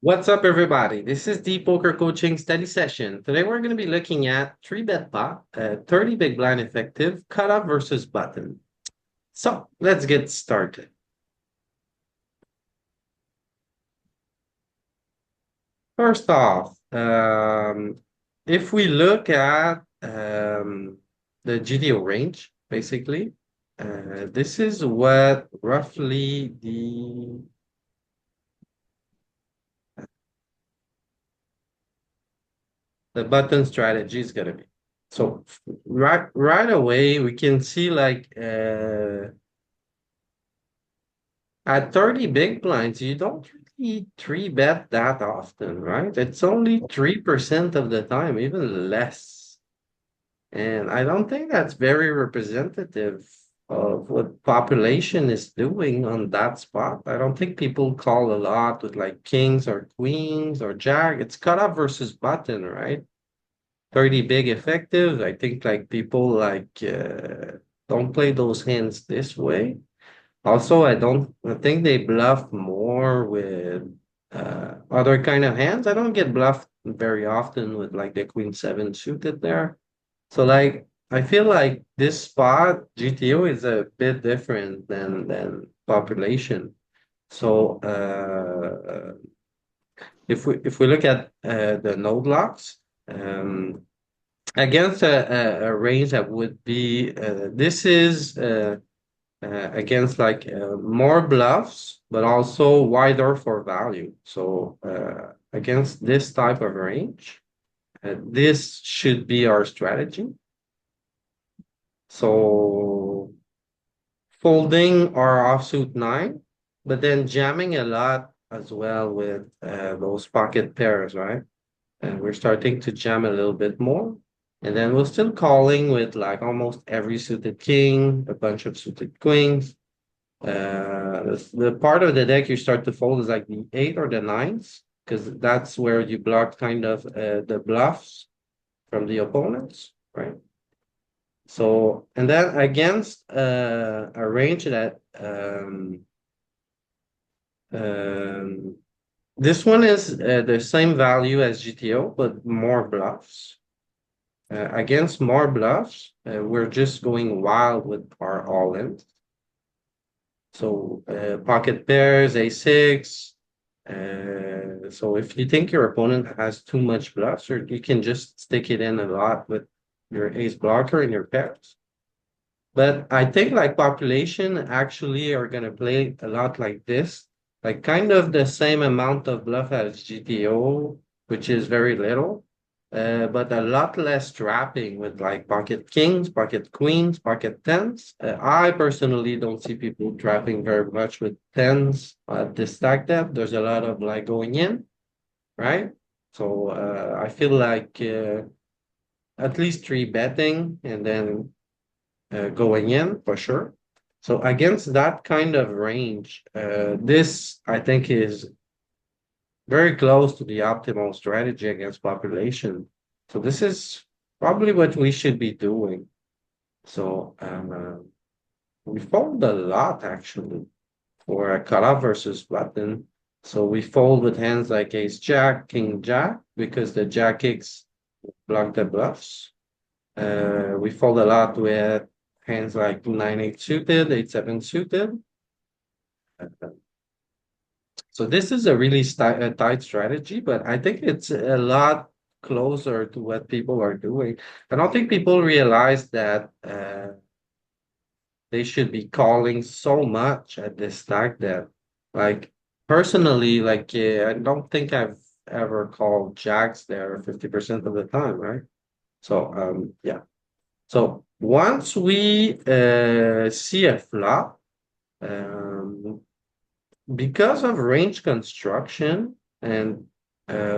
What's up, everybody? This is the Poker Coaching Study Session. Today, we're going to be looking at 3-bet pot, 30 big blind effective, cutoff versus button. So let's get started. First off, if we look at the GTO range, basically, this is what roughly the button strategy is going to be. So right away, we can see like at 30 big blinds, you don't really three bet that often, right? It's only 3% of the time, even less. And I don't think that's very representative of what population is doing on that spot. I don't think people call a lot with like kings or queens or jack. It's cutoff versus button, right? 30 big effective. I think like people like don't play those hands this way. Also, I think they bluff more with other kind of hands. I don't get bluffed very often with like the queen seven suited there. So like I feel like this spot GTO is a bit different than population. So if we look at the node locks, um, against a range that would be this is against like more bluffs, but also wider for value. So against this type of range, this should be our strategy. So folding our offsuit nine, but then jamming a lot as well with those pocket pairs, right? And we're starting to jam a little bit more. And then we're still calling with like almost every suited king, a bunch of suited queens. The part of the deck you start to fold is like the eight or the nines, because that's where you block kind of the bluffs from the opponents, right? So, and then against a range that um, this one is the same value as GTO, but more bluffs. Against more bluffs, we're just going wild with our all-in. So pocket pairs, a6. So if you think your opponent has too much bluffs, or you can just stick it in a lot with your ace blocker and your pairs. But I think like population actually are gonna play a lot like this, like kind of the same amount of bluff as GTO, which is very little, but a lot less trapping with like pocket kings, pocket queens, pocket tens. I personally don't see people trapping very much with tens at this stack depth. There's a lot of like going in, right? So I feel like at least three betting and then going in for sure. So against that kind of range, this I think is very close to the optimal strategy against population. So this is probably what we should be doing. So we fold a lot actually for a cutoff versus button. So we fold with hands like ace jack, king jack, because the jack kicks block the bluffs. We fold a lot with hands like 9-8 suited, 8-7 suited. So this is a really a tight strategy, but I think it's a lot closer to what people are doing. I don't think people realize that they should be calling so much at this stack that, like, personally, like, I don't think I've ever called jacks there 50% of the time, right? So, yeah. So once we see a flop, um, because of range construction and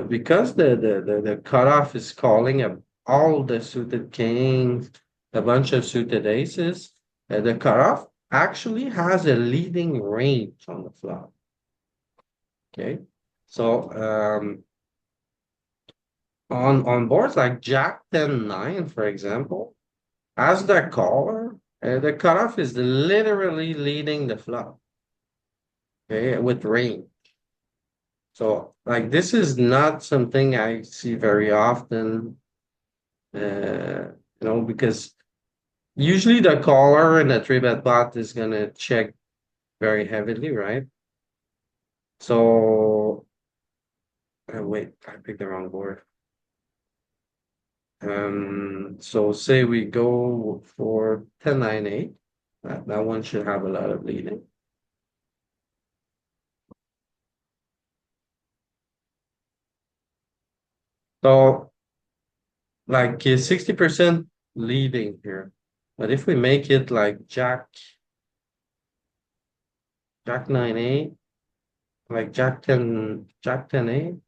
because the cutoff is calling all the suited kings, a bunch of suited aces, the cutoff actually has a leading range on the flop. Okay, so on boards like Jack 10-9, for example, as the caller, the cutoff is literally leading the flop. Okay, with range. So like this is not something I see very often, because usually the caller in a three bet pot is gonna check very heavily, right? So wait, I picked the wrong board. So say we go for 10-9-8. That one should have a lot of leading. So like 60% leading here. But if we make it like Jack 9-8, like Jack 10-8,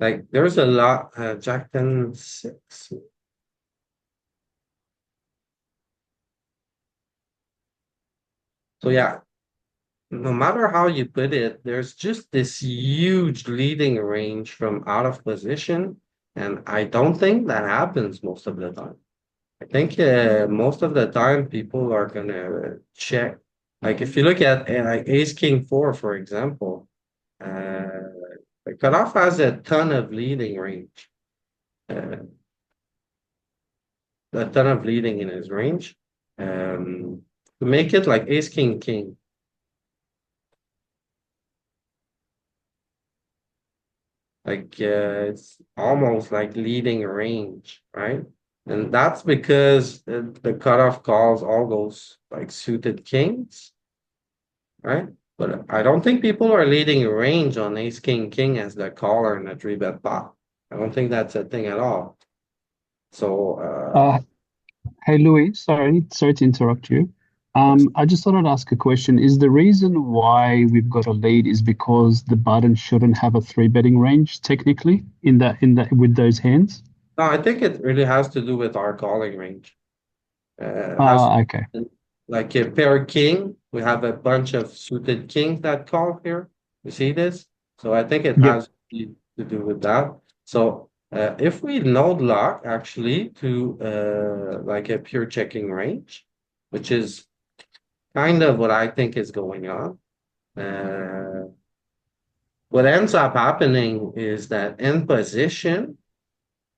like there's a lot, Jack 10-6. So yeah, no matter how you put it, there's just this huge leading range from out of position. And I don't think that happens most of the time. I think most of the time people are gonna check. Like if you look at like Ace King 4, for example, uh, the cutoff has a ton of leading range, uh, a ton of leading in his range. To make it like Ace King King, like it's almost like leading range, right? And that's because the cutoff calls all those like suited kings, right? But I don't think people are leading range on Ace King King as the caller in a three bet pot. I don't think that's a thing at all. So Uh, Hey Louis, sorry to interrupt you. yes. I just thought I'd ask a question. Is the reason why we've got a lead is because the button shouldn't have a three betting range technically in that with those hands? No, I think it really has to do with our calling range. Has Ah, okay. like a pair king. We have a bunch of suited kings that call here. You see this? So I think it Yep. has to do with that. So if we node lock actually to like a pure checking range, which is kind of what I think is going on. What ends up happening is that in position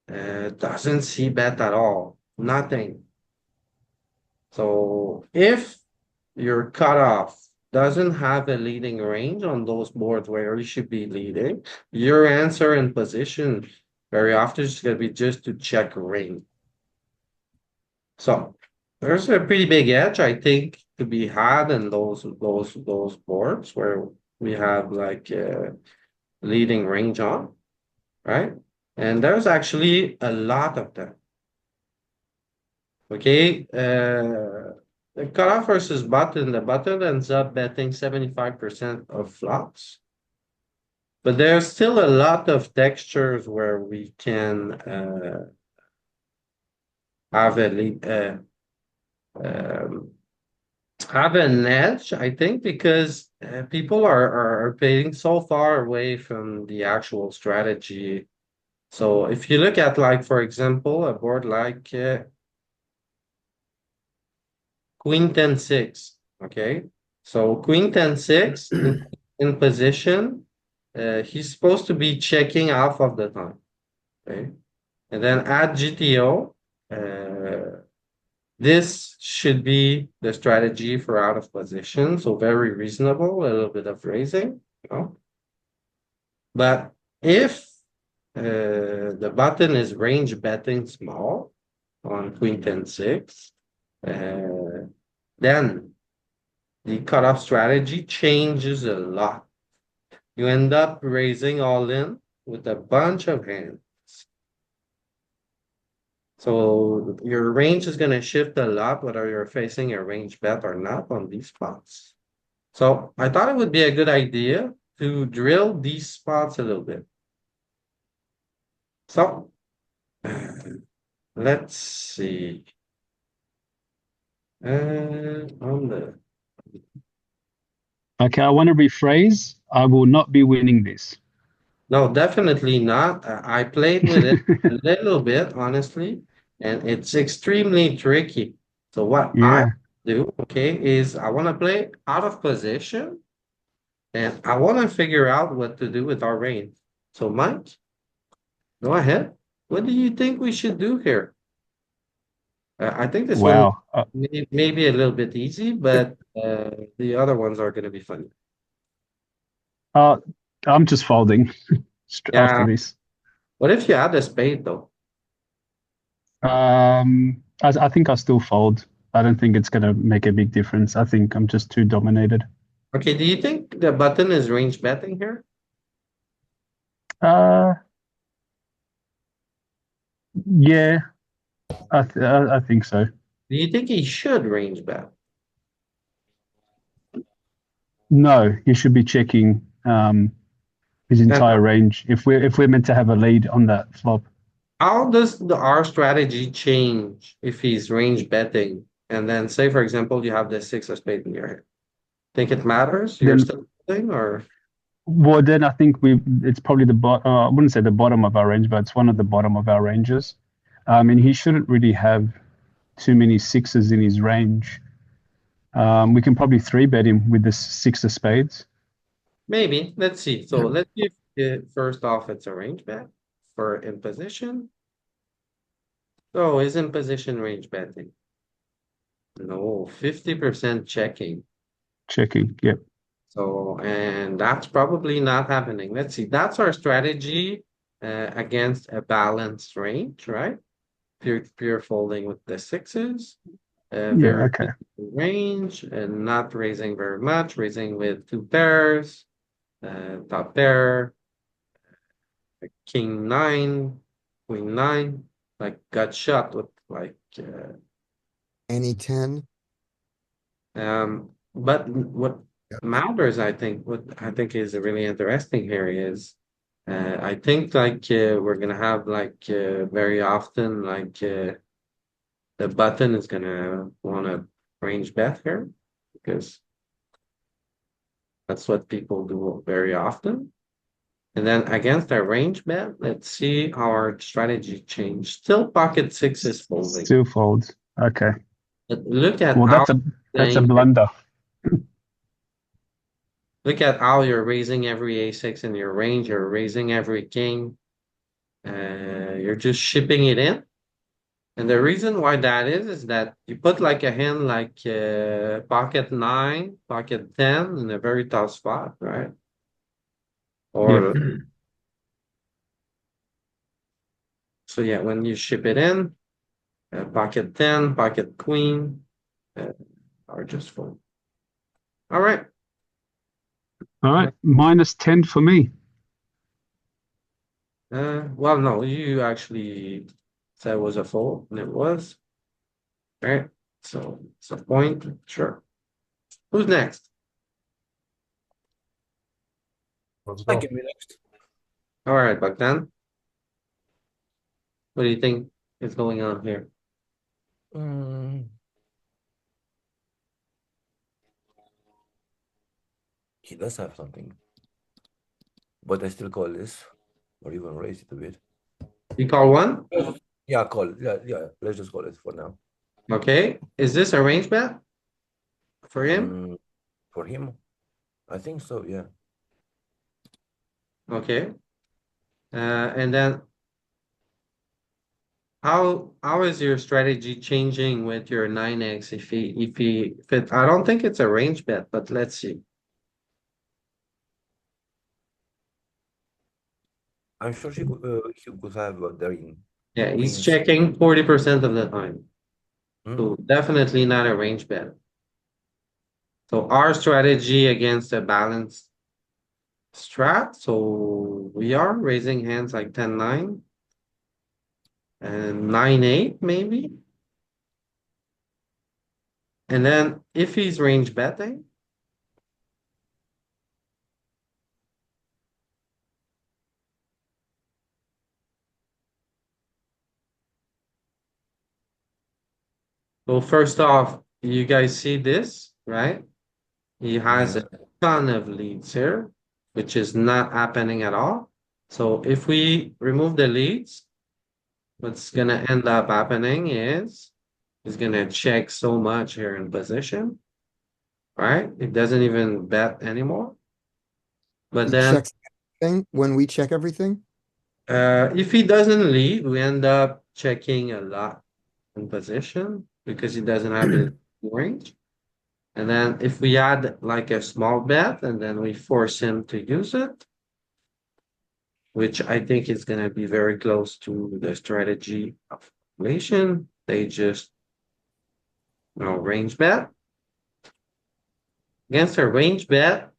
doesn't see bet at all, nothing. So if your cutoff doesn't have a leading range on those boards where you should be leading, your answer in position very often is going to be just to check range. So there's a pretty big edge, I think, to be had in those boards where we have like leading range on, right? And there's actually a lot of them. Okay, the cutoff versus button. The button ends up betting 75% of flops, but there's still a lot of textures where we can have a lead, um, have an edge, I think, because people are playing so far away from the actual strategy. So if you look at like, for example, a board like Queen 10-6. Okay. So Queen 10-6 in position, he's supposed to be checking half of the time. Okay. And then at GTO, this should be the strategy for out of position. So very reasonable, a little bit of raising, you know. But if the button is range betting small on Queen 10-6, then the cutoff strategy changes a lot. You end up raising all in with a bunch of hands. So your range is going to shift a lot, whether you're facing a range bet or not on these spots. So I thought it would be a good idea to drill these spots a little bit. So let's see. On the Okay, I want to rephrase. I will not be winning this. No, definitely not. I played with it a little bit, honestly, and it's extremely tricky. So what I Yeah. do, okay, is I want to play out of position and I want to figure out what to do with our range. So, Mike, go ahead. What do you think we should do here? I think this one Wow. may be a little bit easy, but the other ones are going to be fun. Uh, I'm just folding after Yeah. this. What if you had a spade, though? I think I still fold. I don't think it's gonna make a big difference. I think I'm just too dominated. Okay, do you think the button is range betting here? Uh, yeah, I think so. Do you think he should range bet? No, you should be checking his Yeah. entire range if we're meant to have a lead on that flop. How does our strategy change if he's range betting? And then say, for example, you have the six of spade in your hand. Think it matters? You're Then, still betting or well, then I think it's probably the bottom. I wouldn't say the bottom of our range, but it's one of the bottom of our ranges. And he shouldn't really have too many sixes in his range. We can probably three bet him with the six of spades. maybe? Let's see. So let's see if first off it's a range bet for in position. So is in position range betting? No, 50% checking. Checking. Yep. So, and that's probably not happening. Let's see. That's our strategy against a balanced range, right? Pure folding with the sixes, Yeah. very Okay. range, and not raising very much, raising with two pairs, top pair, king nine, queen nine, like got shot with like Any 10? but what Yep. matters, I think, what I think is really interesting here is, I think like we're gonna have like very often like the button is gonna want to range bet here because that's what people do very often. And then against our range bet, let's see how our strategy changed. Still pocket six is folding. Still folds. Okay. But look at Well, how that's a playing blunder. look at how you're raising every a6 in your range, you're raising every king. You're just shipping it in. And the reason why that is that you put like a hand like pocket nine, pocket 10 in a very tough spot, right? Yep. Or so yeah, when you ship it in, pocket 10, pocket queen uh, are just full. All right. All right. -10 for me. Well, no, you actually said it was a fold, and it was. All right. So it's a point. Sure. Who's next? I can be next. All right, Bogdan. What do you think is going on here? Mm, he does have something, but I still call this, or even raise it a bit. You call one? Yeah, call. Yeah. Let's just call it for now. Okay. Is this a range bet for him? For him, I think so. Yeah. Okay. And then how is your strategy changing with your 9x if it I don't think it's a range bet, but let's see. I'm sure he could have daring Yeah, he's queens. checking 40% of the time. Hmm? So definitely not a range bet. So our strategy against a balanced strat, so we are raising hands like 10-9 and 9-8 maybe. And then if he's range betting, well, first off, you guys see this, right? He has Yeah. a ton of leads here, which is not happening at all. So if we remove the leads, what's gonna end up happening is He's gonna check so much here in position, right? It doesn't even bet anymore. But He then checks everything when we check everything. if he doesn't lead, we end up checking a lot in position because he doesn't have the range. And then if we add like a small bet and then we force him to use it, which I think is going to be very close to the strategy of inflation, they just, range bet. Against a range bet,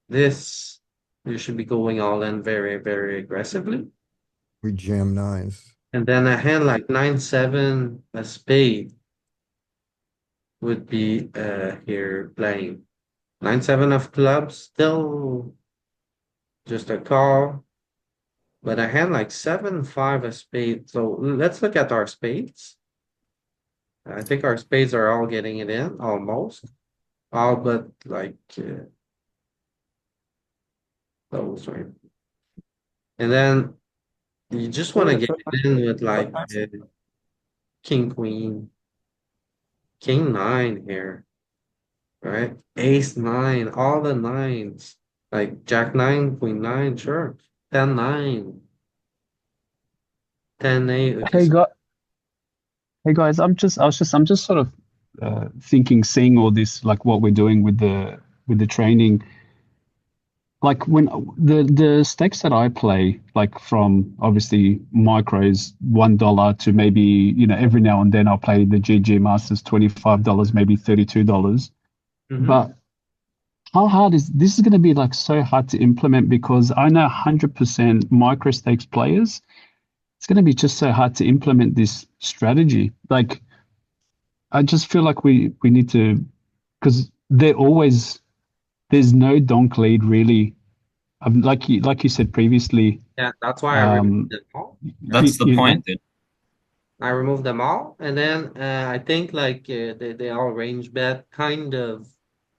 this you should be going all in very, very aggressively. We jam nines. And then a hand like 9-7, a spade would be here playing. 9-7 of clubs, still just a call. But a hand like 7-5 a spade. So let's look at our spades. I think our spades are all getting it in, almost. All but like those, right? And then you just want to get it in with like king, queen, king nine here, right? Ace nine, all the nines, like jack nine, queen nine, sure. 10-9, 10-8. Okay, Hey, so hey guys, I'm just sort of thinking, seeing all this, like what we're doing with the training. Like when the stakes that I play, like from obviously micros $1 to maybe, every now and then I'll play the GG Masters $25, maybe $32. mhm. But how hard is this? Is going to be like so hard to implement because I know 100% micro stakes players. It's going to be just so hard to implement this strategy. Like I just feel like we need to, because there's no donk lead really. Like you said previously, Yeah, that's why I removed um, them all. That's the you know, point, dude. I removed them all, and then I think like they all range bet kind of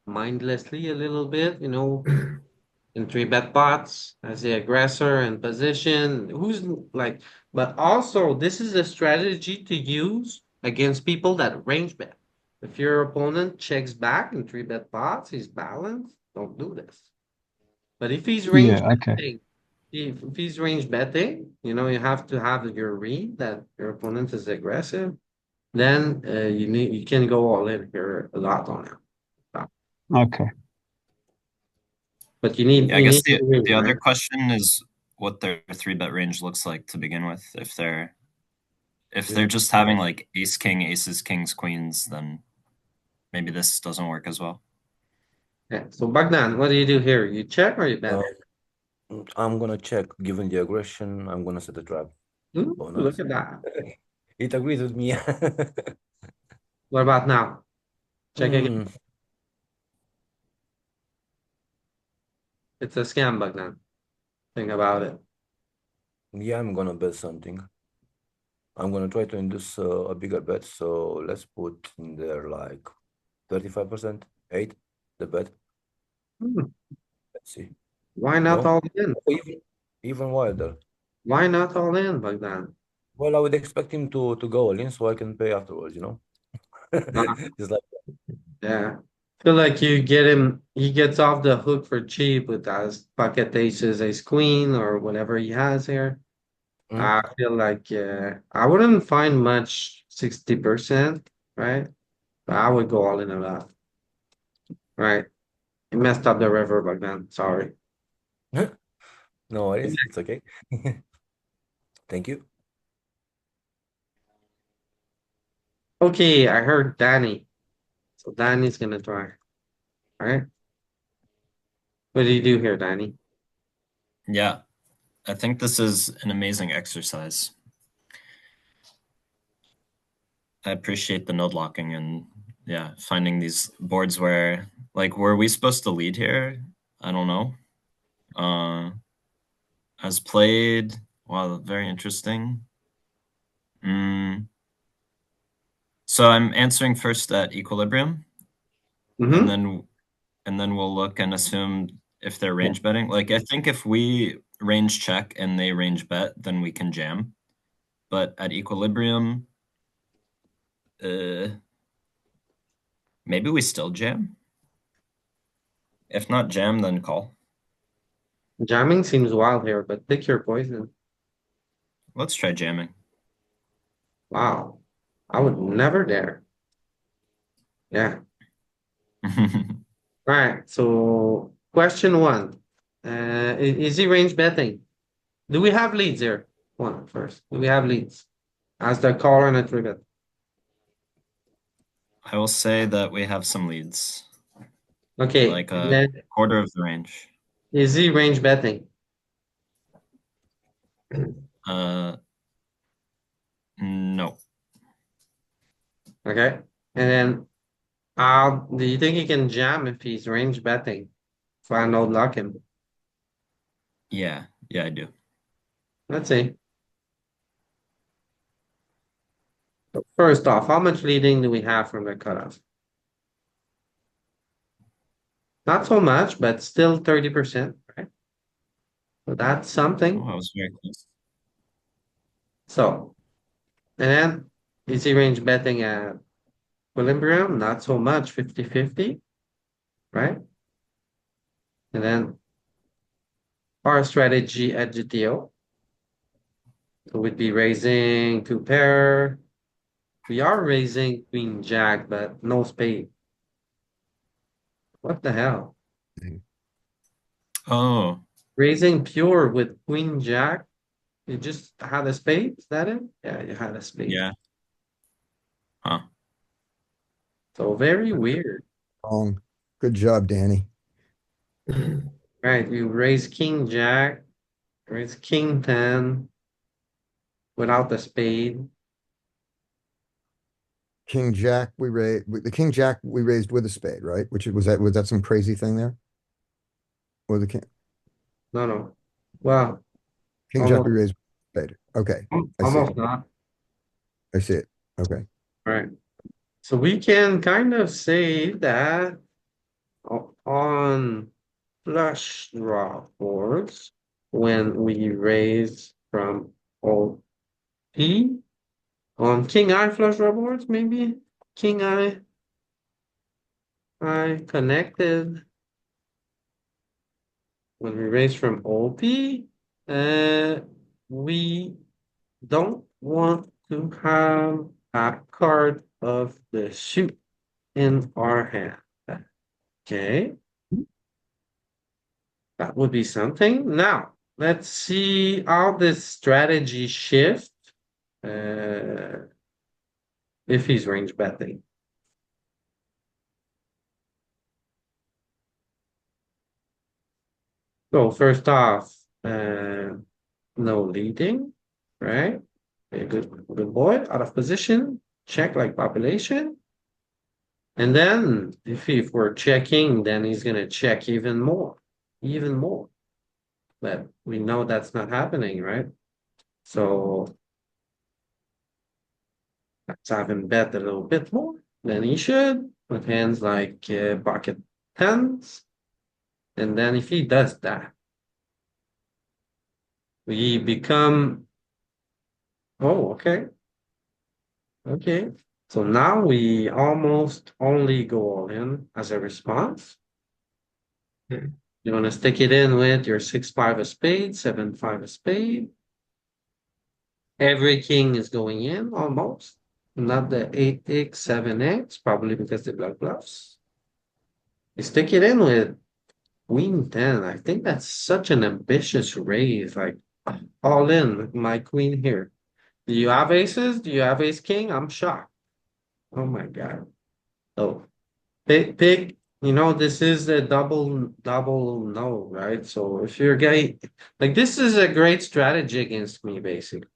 mindlessly a little bit, in three bet pots as the aggressor and position. Who's like, but also this is a strategy to use against people that range bet. If your opponent checks back in three bet pots, he's balanced. Don't do this. But if he's range yeah, okay, betting, if he's range betting, you have to have your read that your opponent is aggressive. Then you can go all in here a lot on him. okay. But you need Yeah, I you guess need to win, the other right? question is what their three bet range looks like to begin with. If they're just having like ace king, aces, kings, queens, then maybe this doesn't work as well. Yeah. So Bogdan, what do you do here? You check or you bet? I'm gonna check. Given the aggression, I'm gonna set a trap. Ooh, Oh, look nice. at that. It agrees with me. What about now? Check again. Hmm. It's a scam, Bogdan. Think about it. Yeah, I'm gonna bet something. I'm gonna try to induce a bigger bet. So let's put in there like 35%, 8, the bet. Hmm, Let's see. Why not No, all in? even wilder. Why not all in, Bogdan? Well, I would expect him to go all in so I can pay afterwards, Ah, It's like, yeah. Feel like you get him, he gets off the hook for cheap with his pocket aces, ace queen, or whatever he has here. mm, I feel like I wouldn't find much 60%, right? But I would go all in a lot, right? You messed up the river, Bogdan. Sorry. no worries. It's okay. Thank you. Okay, I heard Danny. So Danny's gonna try. All right. What do you do here, Danny? Yeah, I think this is an amazing exercise. I appreciate the node locking and yeah, finding these boards where like were we supposed to lead here? I don't know. As played, wow, very interesting. Mm. So I'm answering first at equilibrium, and Mm-hmm. then we'll look and assume if they're range betting. Like I think if we range check and they range bet, then we can jam. But at equilibrium, Maybe we still jam. If not jam, then call. Jamming seems wild here, but pick your poison. Let's try jamming. Wow. I would never dare. Yeah. All right. So question one. Easy range betting. Do we have leads here? One first. Do we have leads? As the caller and a three bet. I will say that we have some leads, Okay. like and a then quarter of the range. easy range betting. No. Okay. And then do you think he can jam if he's range betting? If I no luck him. Yeah, I do. Let's see. So first off, how much leading do we have from the cutoff? Not so much, but still 30%, right? So that's Oh, something. I was very close. So, and then easy range betting at equilibrium, not so much, 50-50, right? And then our strategy at GTO. So we'd be raising two pair. We are raising queen jack, but no spade. What the hell? Oh, Raising pure with queen jack. You just had a spade, is that it? Yeah, you had a spade. yeah. Huh. So very weird. Wrong. Good job, Danny. Right, you raise king jack, raise king 10 without the spade. King Jack, we raised the King Jack we raised with a spade, right? Which was that some crazy thing there? Or the King No, no. Well, King Jack we almost, raised with a spade. Okay, I see almost it. not. I see it. Okay. Right. So we can kind of say that on flush draw boards, when we raise from OP, on king eye flush draw boards, maybe king eye connected. When we raise from OP, we don't want to have a card of the suit in our hand. Okay. That would be something. Now, let's see how this strategy shift if he's range betting. So first off, no leading, right? A good boy, out of position, check like population. And then if we're checking, then he's gonna check even more. But we know that's not happening, right? So let's have him bet a little bit more than he should with hands like pocket tens. And then if he does that, we become, oh, okay. Okay. So now we almost only go all in as a response. You want to stick it in with your 6-5 of spade, 7-5 of spade. Every king is going in almost. Not the 8x, 7x, probably because they block bluffs. You stick it in with queen 10. I think that's such an ambitious raise. Like all in with my queen here. Do you have aces? Do you have ace king? I'm shocked. Oh my God. Oh, pick, this is a double no, right? So if you're getting, like, this is a great strategy against me, basically.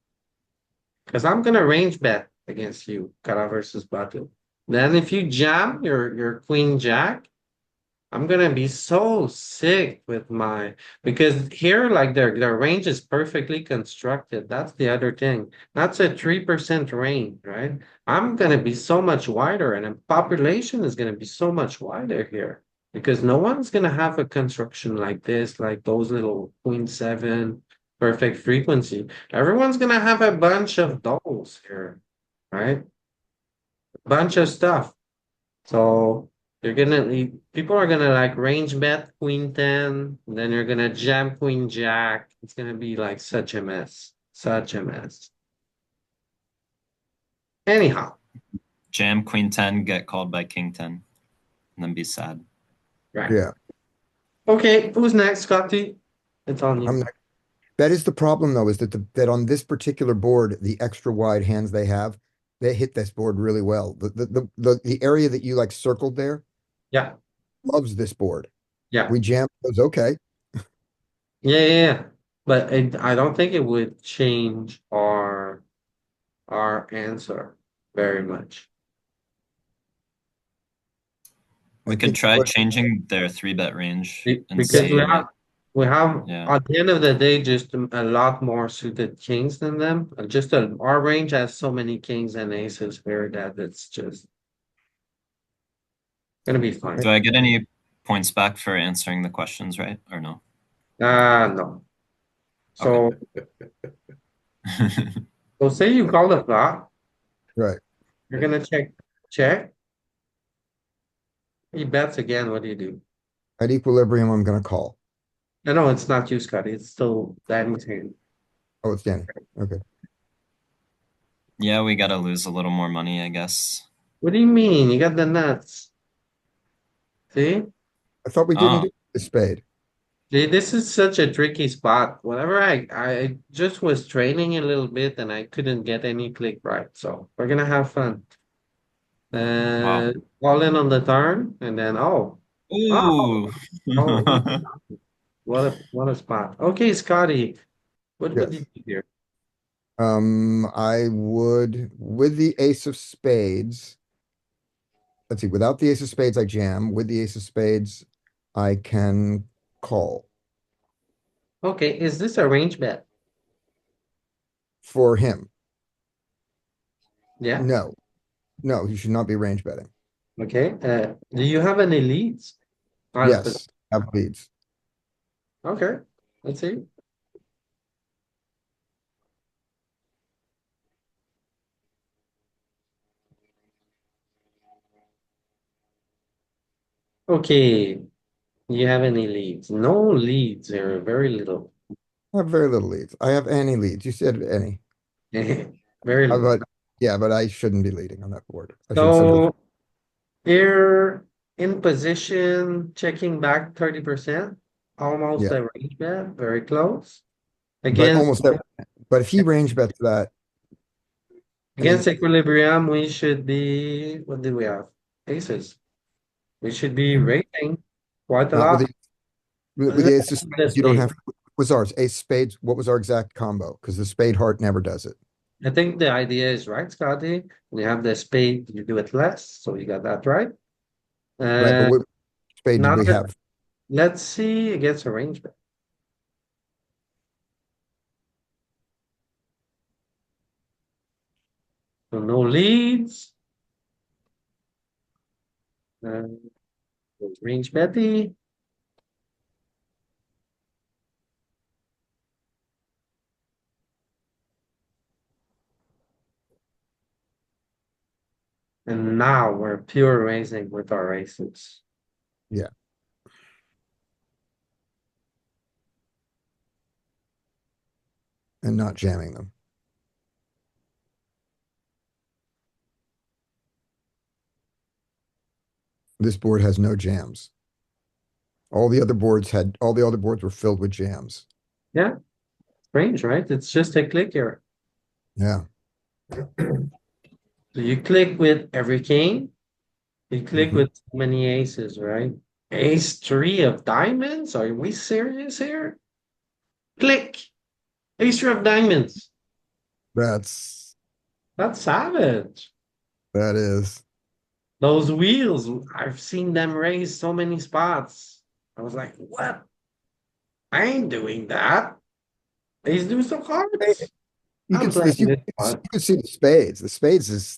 Because I'm gonna range bet against you, Kara versus Batu. Then if you jam your queen jack, I'm gonna be so sick with because here like their range is perfectly constructed. That's the other thing. That's a 3% range, right? I'm gonna be so much wider, and the population is gonna be so much wider here because no one's gonna have a construction like this, like those little queen 7 perfect frequency. Everyone's gonna have a bunch of doubles here, right? bunch of stuff. So people are gonna like range bet queen 10, then you're gonna jam queen jack. It's gonna be like such a mess. Such a mess. Anyhow, Jam queen 10, get called by king 10, and then be sad. right. Yeah. Okay, who's next, Scotty? It's on I'm you. not, that is the problem though, is that that on this particular board, the extra wide hands they have, they hit this board really well. The area that you like circled there Yeah, loves this board. yeah. We jam goes, okay. Yeah. But I don't think it would change our answer very much. I We could think try changing their 3-bet range and Because see. we have Yeah. at the end of the day just a lot more suited kings than them. Our range has so many kings and aces here that it's just gonna be fine. Do I get any points back for answering the questions right or no? No. So so say you call the flop, right. you're gonna check. He bets again. What do you do? At equilibrium, I'm gonna call. No, it's not you, Scotty. It's still Danny's hand. Oh, it's Danny. Okay. Yeah, we gotta lose a little more money, I guess. What do you mean? You got the nuts. See? I thought we didn't Oh, do the spade. This is such a tricky spot. Whenever I just was training a little bit and I couldn't get any click right. So we're gonna have fun. wow. All in on the turn and then Ooh. oh what a spot. Okay, Scotty, what would Yes. you do here? I would with the ace of spades. Let's see, without the ace of spades, I jam. With the ace of spades, I can call Okay, is this a range bet? for him. Yeah. No, no, he should not be range betting. Okay. Do you have any leads? Yes, have leads. Okay. Let's see. Okay. You have any leads? No leads here, very little. I have very little leads. I have any leads. You said any. Very little. But yeah, but I shouldn't be leading on that board. I should simply. So here in position, checking back 30%, almost Yeah, a range bet, very close. but Against almost every, but if he range bets that, I mean, against equilibrium, we should be, what do we have? Aces. We should be rating quite a not with lot. the with the ace of spades, you don't have. What was ours? Ace spades. What was our exact combo? Because the spade heart never does it. I think the idea is right, Scotty. We have the spade, you do it less, so you got that right. Right, but Uh, what spade did now we have? let's see against arrangement. So no leads. Uh, range Betty. And now we're pure raising with our aces. Yeah. And not jamming them. This board has no jams. All the other boards were filled with jams. Yeah, strange, right? It's just a click here. Yeah. So you click with every king, you click Mhm. with so many aces, right? Ace three of diamonds? Are we serious here? Click! Ace three of diamonds. That's That's savage. that is. Those wheels, I've seen them raise so many spots. I was like, what? I ain't doing that. Ace deuce of hearts. You I'm can playing you, this you one. can see the spades. The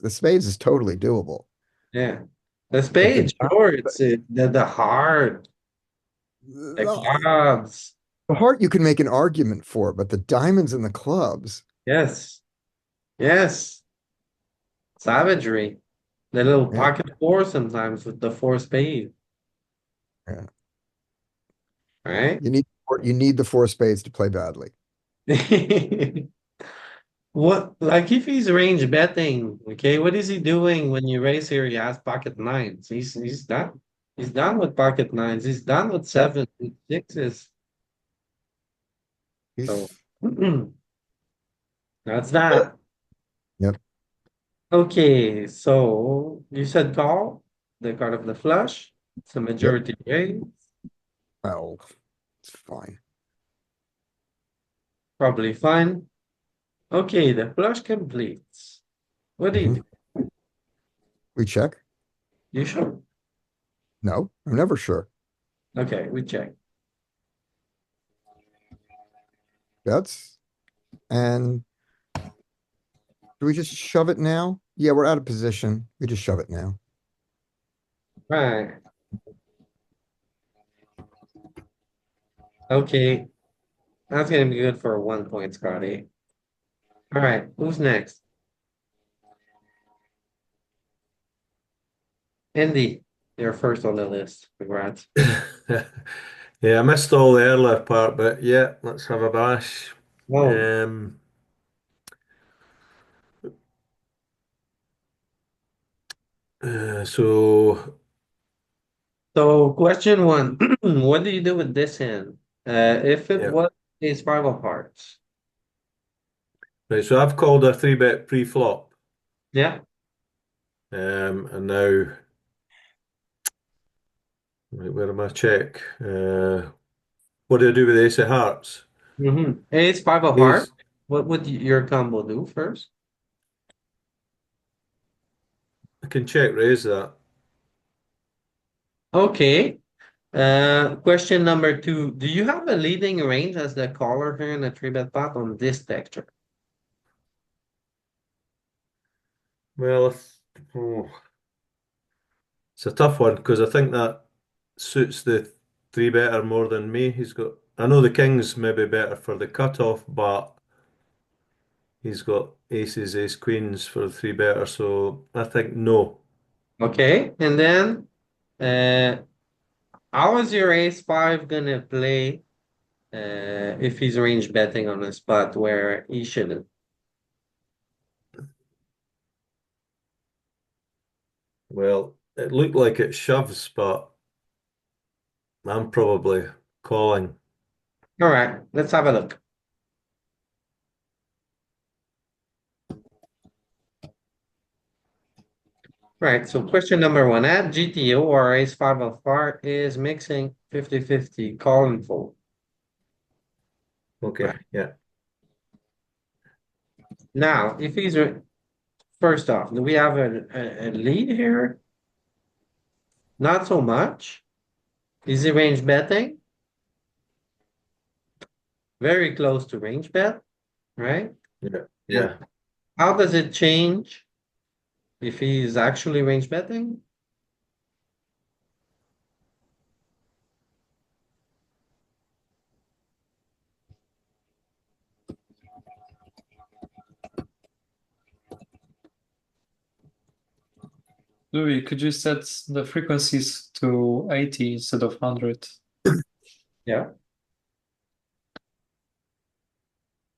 spades is totally doable. Yeah. The But spade, sure, it's the heart, the clubs. the heart you can make an argument for, but the diamonds and the clubs. Yes. Yes. Savagery. The little Yeah. pocket four sometimes with the four spade, Yeah. right? You need the four spades to play badly. What, like if he's range betting, okay, what is he doing when you raise here? He has pocket nines. He's done. He's done with pocket nines. He's done with seven, with sixes. So He's that's that. Yep. Okay, so you said call the card of the flush. It's a Yep. majority raise, Well, it's fine. probably fine. Okay, the flush completes. What do you Mhm. do? We check? You sure? No, I'm never sure. Okay, we check. And do we just shove it now? Yeah, we're out of position. We just shove it now. Right. Okay, that's gonna be good for a 1 point, Scotty. All right, who's next? Andy, you're first on the list. Congrats. Yeah, I missed all the earlier part, but yeah, let's have a bash. Whoa. Um, so So question one, what do you do with this hand? If it yeah, was ace five of hearts. right. So I've called a three bet pre-flop, Yeah. and now right, where am I? Check. What do I do with the ace of hearts? Ace five of heart. Ace. What would your combo do first? I can check raise that. Okay. Question number two. Do you have a leading range as the caller here in a three bet pot on this texture? Well, oh, it's a tough one because I think that suits the three better more than me. He's got. I know the king's maybe better for the cutoff, but he's got aces, ace queens for the three better. So I think no. Okay. And then uh how is your ace five gonna play if he's range betting on a spot where he shouldn't? Well, it looked like it shoves, but I'm probably calling. All right, let's have a look. Right, so question number one, at GTO or ace five of heart is mixing 50-50, call and fold. Okay, Right. yeah. Now, if he's first off, do we have a lead here? Not so much. Is he range betting? Very close to range bet, right? Yeah, And yeah. how does it change if he's actually range betting? Louis, could you set the frequencies to 80 instead of 100? Yeah.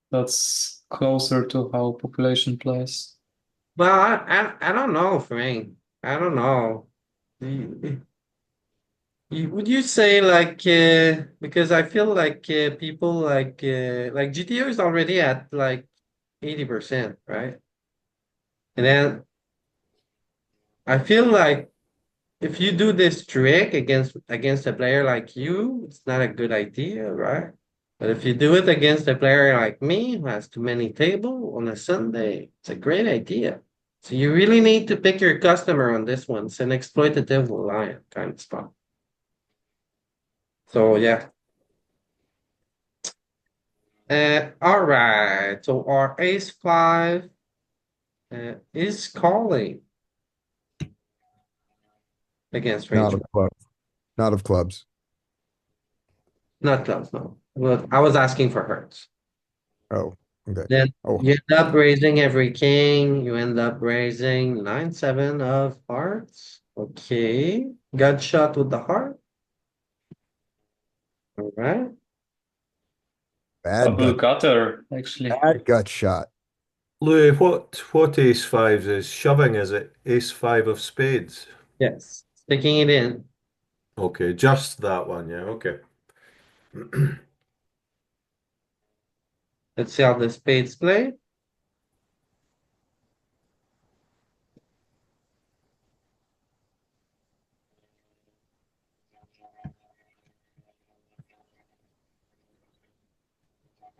That's closer to how population plays. Well, I don't know, Frank. I don't know. You- would you say like because I feel like people like GTO is already at like 80%, right? And then I feel like if you do this trick against a player like you, it's not a good idea, right? But if you do it against a player like me who has too many table on a Sunday, it's a great idea. So you really need to pick your customer on this one. It's an exploitative line kind of stuff. So yeah. All right. So our ace five is calling against Not range. of clubs. Not of clubs. Not close, no. Well, I was asking for hearts. Oh, Okay. Then Oh, you end up raising every king. You end up raising 9-7 of hearts. Okay. Gut shot with the heart. All right. bad Double gut, gutter, actually. bad gut shot. Louis, what ace fives is shoving? Is it ace five of spades? Yes. Sticking it in. Okay, just that one, yeah, okay. Let's see how the spades play.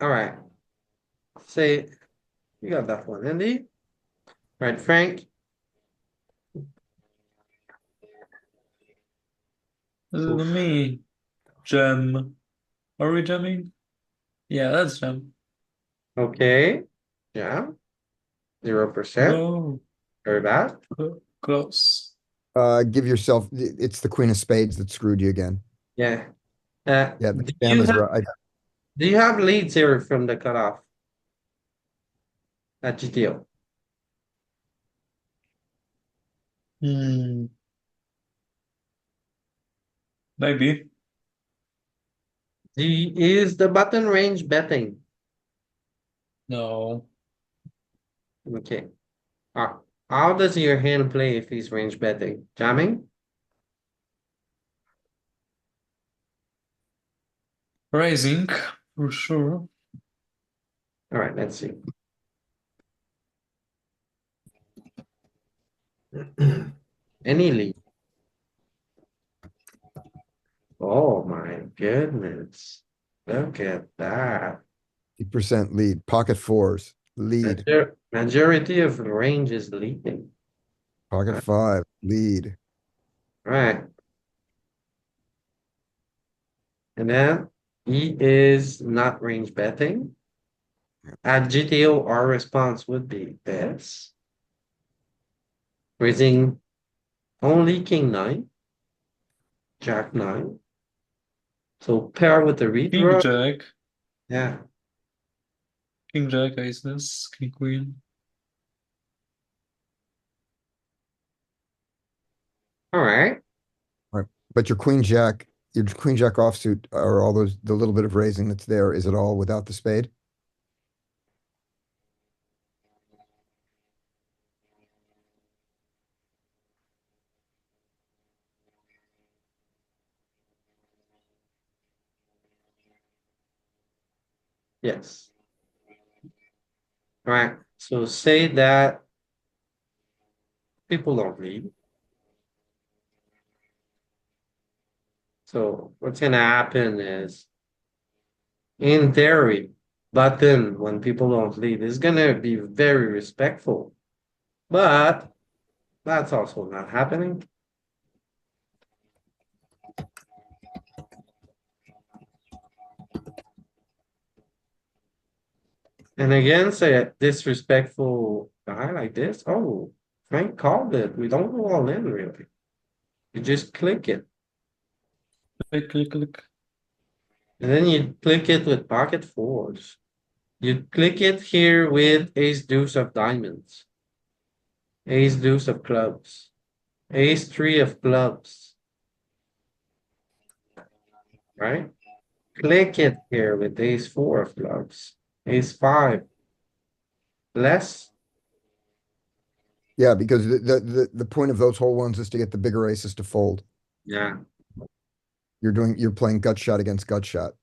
All right. Say you got that one, Andy. Right, Frank. Let me jam. Are we jamming? Yeah, that's jam. Okay. Yeah. 0%. No, Heard that. close. Give yourself, it's the queen of spades that screwed you again. Yeah. Yeah, the Do jam you is have right. do you have leads here from the cutoff at GTO? Hmm, maybe. Is the button range betting? No. Okay. Uh, how does your hand play if he's range betting? Jamming? Rising, for sure. All right, let's see. Any lead? Oh my goodness. Look at that. 50% lead, pocket fours, lead, Majority of range is leading. pocket five, lead. Right. And then he is not range betting. At GTO, our response would be this. Raising only king 9, jack 9. So pair with the King redraw. Jack. Yeah. King Jack, aces, King Queen. All right. Right. But your queen jack offsuit, or all those, the little bit of raising that's there, is it all without the spade? Yes. All right. So say that people don't lead. So what's gonna happen is, in theory, button when people don't lead is gonna be very respectful. But that's also not happening. And again, say a disrespectful guy like this. Oh, Frank called it. We don't go all in really. You just click it. Click, click, click. And then you click it with pocket fours. You click it here with ace deuce of diamonds, ace deuce of clubs, ace three of clubs, right? Click it here with ace four of clubs, ace five, less. Yeah, because the point of those whole ones is to get the bigger aces to fold. Yeah. You're playing gut shot against gut shot.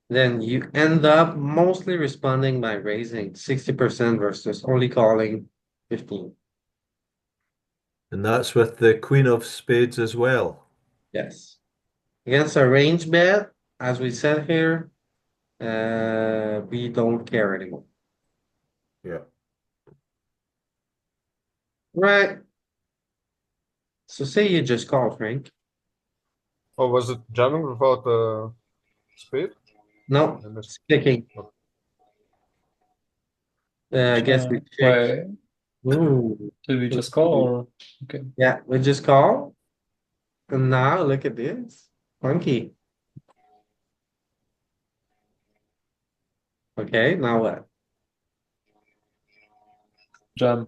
Then you end up mostly responding by raising 60% versus only calling 15. And that's with the queen of spades as well. Yes. Against a range bet, as we said here, we don't care anymore. Yeah. Right. So say you just call, Frank. Oh, was it jamming without the spade? No, I missed. it's clicking. I guess we check. Wait, Ooh. did we just call or? Okay. Yeah, we just call. And now look at this. Funky. Okay, now what? Jam.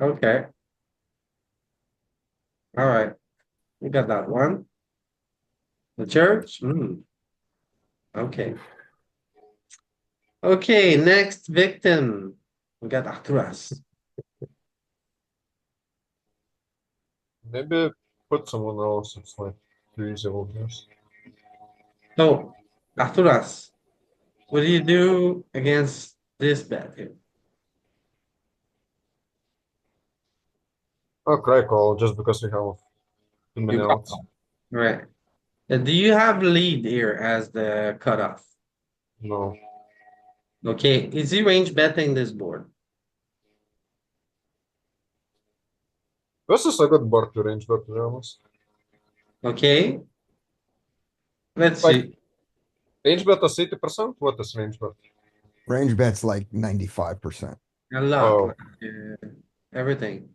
Okay. All right. We got that one. The church. Okay. Okay, next victim. We got Arturas. Maybe put someone else. It's like too easy, I guess. So, Arturas, what do you do against this bet here? Oh, cry call just because we have too many You outs. call. Right. Do you have lead here as the cutoff? No. Okay, is he range betting this board? This is a good board to range, but to be honest. Okay, let's Like see. range bet is 80%? What is range bet? Range bet's like 95%. A lot, Oh, like, everything.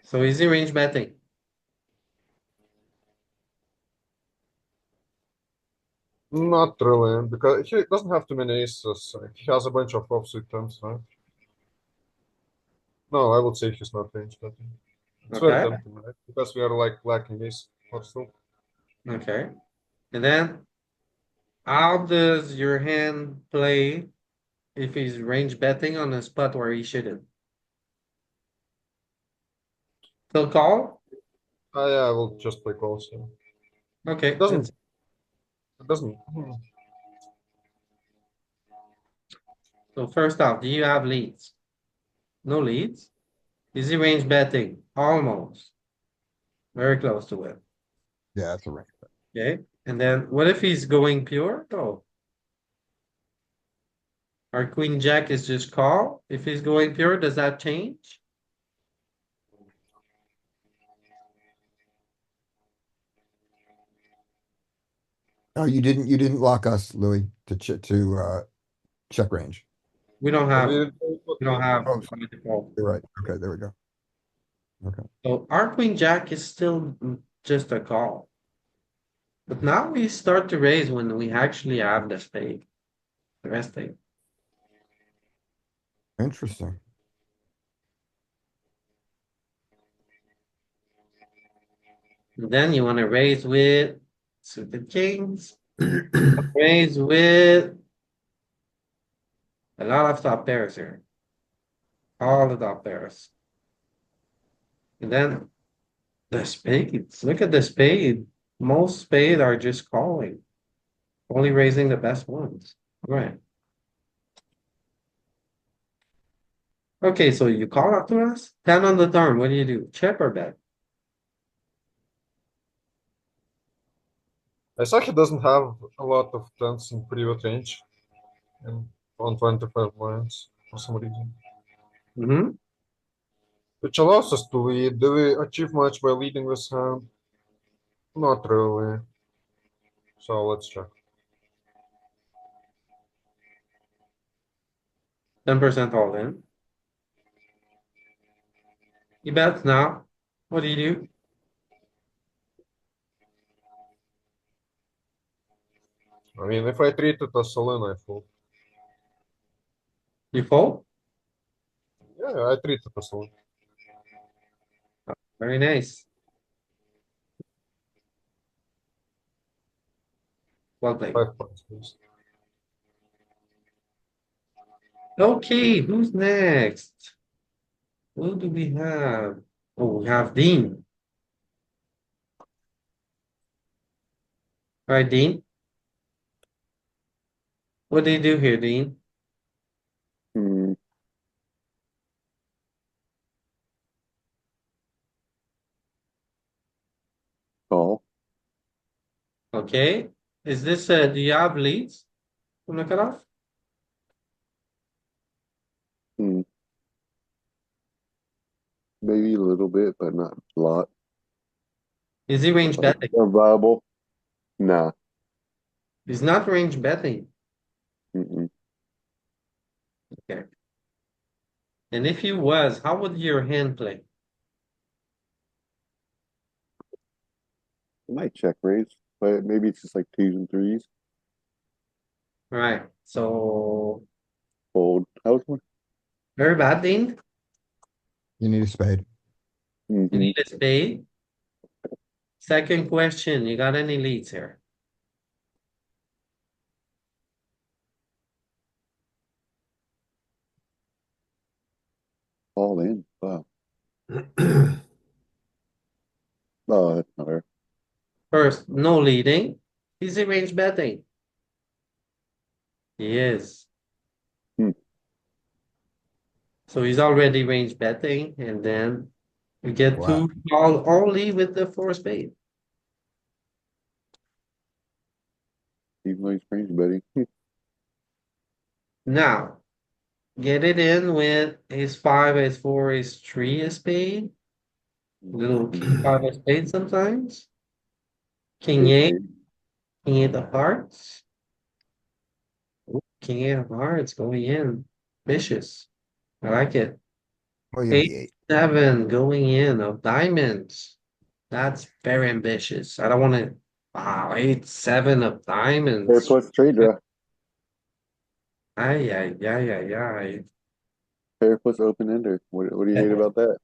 So is he range betting? not really, because he doesn't have too many aces. He has a bunch of offsuit tens, right? No, I would say he's not range betting. It's very Okay, tempting, right? Because we are like lacking ace or still. okay. And then how does your hand play if he's range betting on a spot where he shouldn't? Still call? Yeah, I will just play calls. Yeah. Okay, It doesn't. It doesn't. so first off, do you have leads? No leads? Is he range betting? Almost. Very close to it. Yeah, that's a range bet. Okay. And then what if he's going pure? Oh, our queen jack is just call. If he's going pure, does that change? Oh, you didn't lock us, Louis, to check range. We don't But have we, we don't have Oh, by default. you're right. Okay, there we go. Okay. So our queen jack is still just a call. But now we start to raise when we actually have the spade, the rest thing. Interesting. And then you want to raise with suited kings, raise with a lot of top pairs here. All the top pairs. And then the spades. Look at the spade. Most spade are just calling, only raising the best ones. Right. Okay, so you call up to us? 10 on the turn. What do you do? Check or bet? I saw he doesn't have a lot of tens in private range, and on 25 lines for some reason, Mm-hmm. which allows us to lead. Do we achieve much by leading this hand? Not really. So let's check. 10% all in. You bet now. What do you do? I mean, if I treat it as a lane, I fold. You fold? Yeah, I treat it as a lane. Very nice. Well played. 5 points, please. Okay, who's next? Who do we have? Oh, we have Dean. All right, Dean. What do you do here, Dean? Hmm, call. Okay. Is this do you have leads from the cutoff? Hmm, maybe a little bit, but not a lot. Is he range betting? More viable? Nah. He's not range betting. Mm-mm. Okay. And if he was, how would your hand play? I might check raise, but maybe it's just like twos and threes. Right. So Fold. How's one? very bad, Dean. You need a spade. You Mm-hmm. need a spade. Second question, you got any leads here? All in. Wow. Oh, that's not her. First, no leading. Easy range betting. He is. Hmm. So he's already range betting, and then we get Wow. to call only with the four spade. Even though he's range betting. Now, get it in with ace five, ace four, ace three, a spade. Little king five of spades sometimes. King Ace eight, eight. king eight of hearts. Ooh, king eight of hearts going in. Vicious. I like it. Well, you have Eight, the eight. seven going in of diamonds. That's very ambitious. I don't want to. Wow, eight, seven of Pair diamonds. plus trade draw. Ay, ay, ay, ay, ay. Pair plus open ender. What do you hate about that?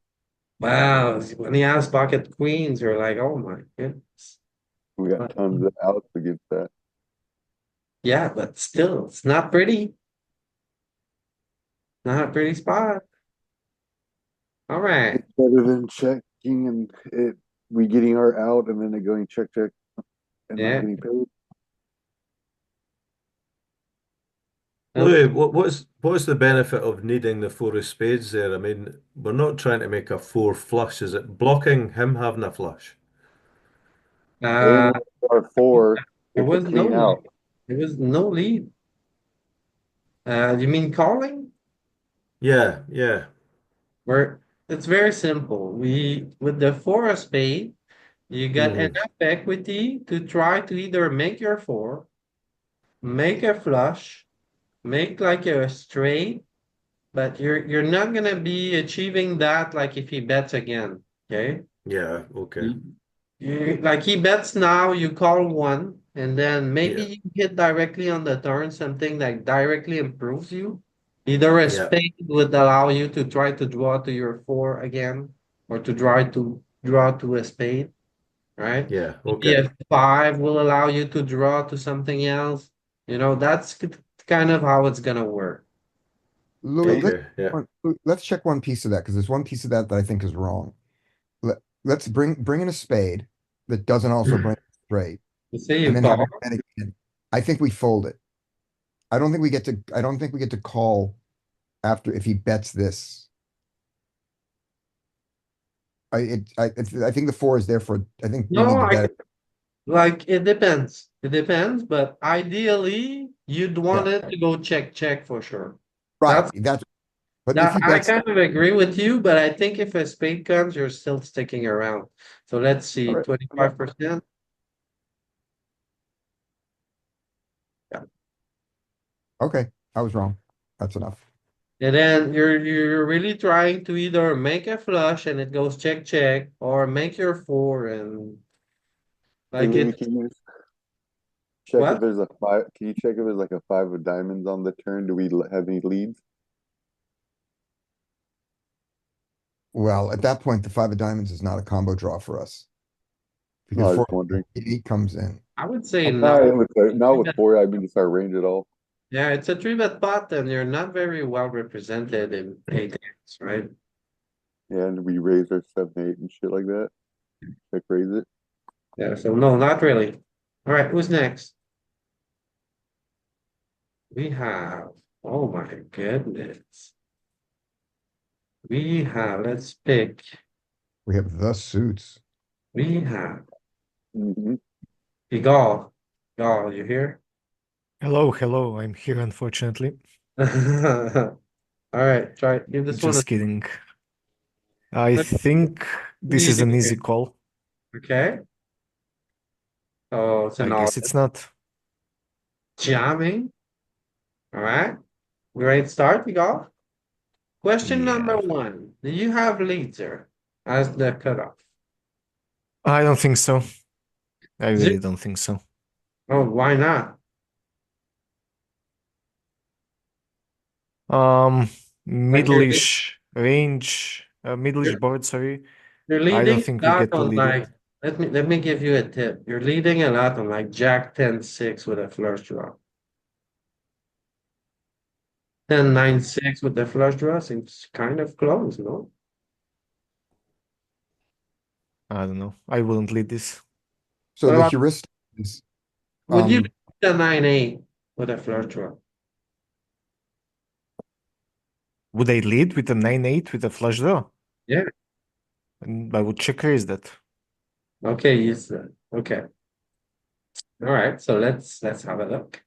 Wow, when he has pocket queens, you're like, oh my goodness. We got tons of outs against that. Yeah, but still, it's not pretty. Not a pretty spot. All right. It's better than checking and we getting our out and then it going check check and not Yeah. getting paid. Louis, what's the benefit of needing the four of spades there? I mean, we're not trying to make a four flush. Is it blocking him having a flush? And Uh, with our four, there it's a was no clean lead. out. There was no lead. You mean calling? Yeah, yeah, Where it's very simple. We with the four of spade, you got hmm enough equity to try to either make your four, make a flush, make like a straight, but you're not gonna be achieving that like if he bets again. Okay. yeah, okay, Like he bets now, you call one, and then maybe yeah, you hit directly on the turn something that directly improves you. Either a yeah, spade would allow you to try to draw to your four again, or to try to draw to a spade, right? yeah, Maybe okay, a five will allow you to draw to something else. That's kind of how it's gonna work. Louis, Okay. okay, yeah, let's check one piece of that because there's one piece of that that I think is wrong. Let's bring in a spade that doesn't also bring a straight You say and you then have call. it bet again. I think we fold it. I don't think we get to call after if he bets this. I think the four is there for, I think we No, need to bet it. like it depends. It depends, but ideally you'd want Yeah, it to go check for sure. right. That's But if that he I bets, kind of agree with you, but I think if a spade comes, you're still sticking around. So let's see, all right, 25%. Yeah. okay, I was wrong. That's enough. And then you're really trying to either make a flush and it goes check, or make your four and Hey like Louis, it can you check if what? there's a five? Can you check if there's like a five of diamonds on the turn? Do we have any leads? Well, at that point, the five of diamonds is not a combo draw for us No, because I was four just wondering. eight comes in. I would say I'm no. not with four. I mean, just our range at all. Yeah, it's a three bet pot, and you're not very well represented in eight hands, right? Yeah, and we raise our seven, eight, and shit like that. Check raise it. Yeah, so no, not really. All right, who's next? We have, oh my goodness. We have, let's pick. We have the suits. We have Mm-hmm. Igal. Igal, you here? Hello, hello, I'm here unfortunately. All right, try give this one a Just kidding. I what think do this you is do an here? easy call. Okay. Oh, it's I an guess all it's not. jamming. All right. Great start, Igal. Question number Yeah. one. Do you have leader as the cutoff? I don't think so. I Zero. really don't think so. Oh, why not? Um, Like you're middle-ish range, middle-ish you're, board, sorry. you're I don't leading think a we lot get to on lead it. like let me give you a tip. You're leading a lot on like Jack 10-6 with a flush draw. 10-9-6 with the flush draw seems kind of close, no? I don't know. I wouldn't lead this. So What the about heuristic is, would you um, lead the 9-8 with a flush draw? Would I lead with a 9-8 with a flush draw? Yeah. And I would check raise that. Okay, yes. Okay. All right. So let's have a look.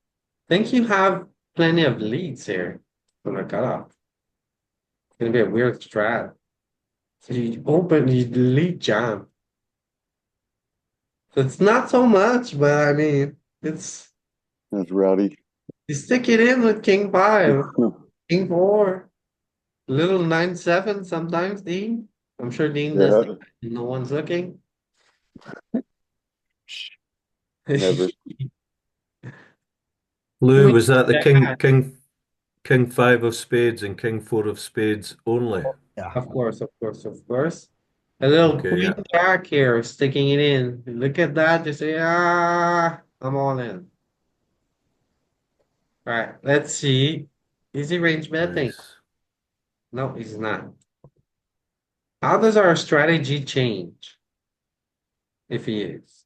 Think you have plenty of leads here on the cutoff. It's gonna be a weird strat. So you lead jam. So it's not so much, but I mean it's That's rowdy. you stick it in with King 5, King 4, little 9-7 sometimes, Dean. I'm sure Dean does Yeah, that. No one's looking. never. Lou, Queen was that the Jack. king five of spades and king four of spades only? yeah. Of course, of course, of course. A little Okay, Queen yeah. Jack here, sticking it in. Look at that. You say, I'm all in. All right, let's see. Is he range betting? Nice. No, he's not. How does our strategy change if he is?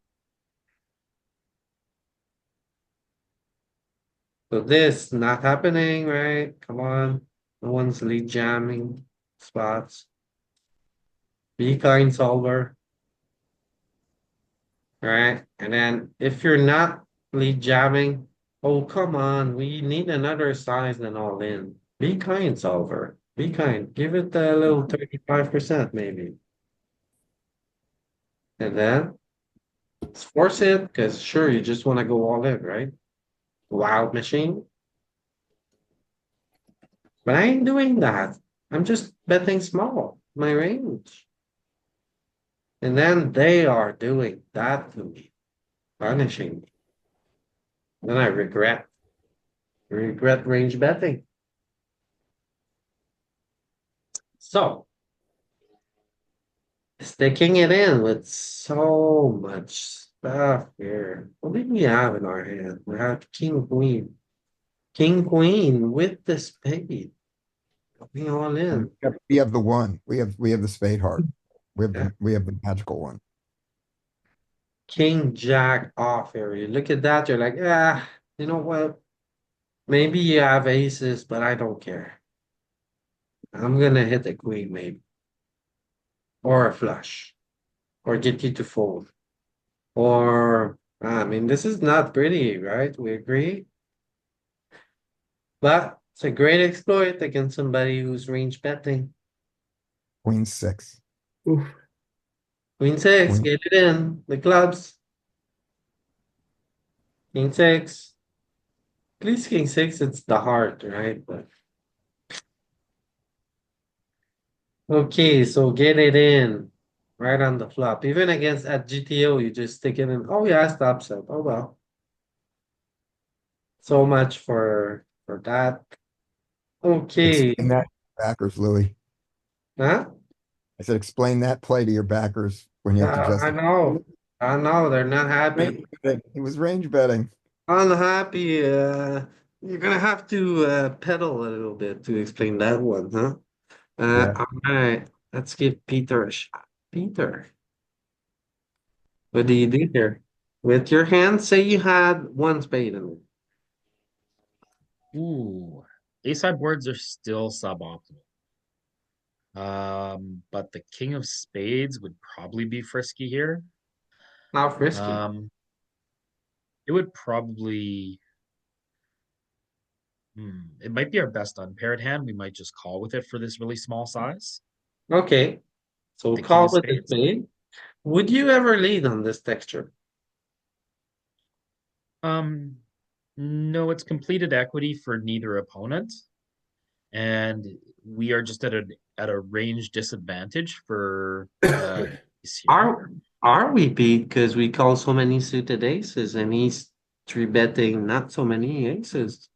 So this not happening, right? Come on. No one's lead jamming spots. Be kind solver. All right. And then if you're not lead jamming, oh, come on. We need another size than all in. Be kind, solver. Be kind. Give it a little 35% maybe. And then let's force it because sure, you just want to go all in, right? Wild machine. But I ain't doing that. I'm just betting small, my range. And then they are doing that to me, punishing me. Then I regret range betting. So sticking it in with so much stuff here. What did we have in our hand? We have King Queen. King Queen with the spade. Going all in. We have the one. We have the spade heart. Yeah. We have the magical one. King Jack off here. You look at that, you're like, you know what? Maybe you have aces, but I don't care. I'm gonna hit the queen maybe. Or a flush. Or get you to fold. Or I mean this is not pretty, right? We agree? But it's a great exploit against somebody who's range betting. Queen 6. Oof. Queen 6, Queen. get it in. The clubs. King 6. Please King 6, it's the heart, right? But okay, so get it in. Right on the flop. Even against at GTO, you just stick it in. Oh yeah, stop set. Oh well. So much for that. Okay. Explain that to your backers, Louis. Huh? I said, explain that play to your backers when you have to I justify. know. I know they're not happy. He was range betting. Unhappy. You're gonna have to pedal a little bit to explain that one, huh? Yeah. All right. Let's give Peter a shot. Peter, what do you do here? With your hand, say you had one spade in it. Ooh, ace high boards are still suboptimal. But the king of spades would probably be frisky here. How frisky. It would probably. It might be our best unpaired hand. We might just call with it for this really small size. Okay. So The king call of with the spades. spade. Would you ever lead on this texture? No, it's completed equity for neither opponent, and we are just at a range disadvantage for ace here. Are we beat because we call so many suited aces and he's three betting not so many aces?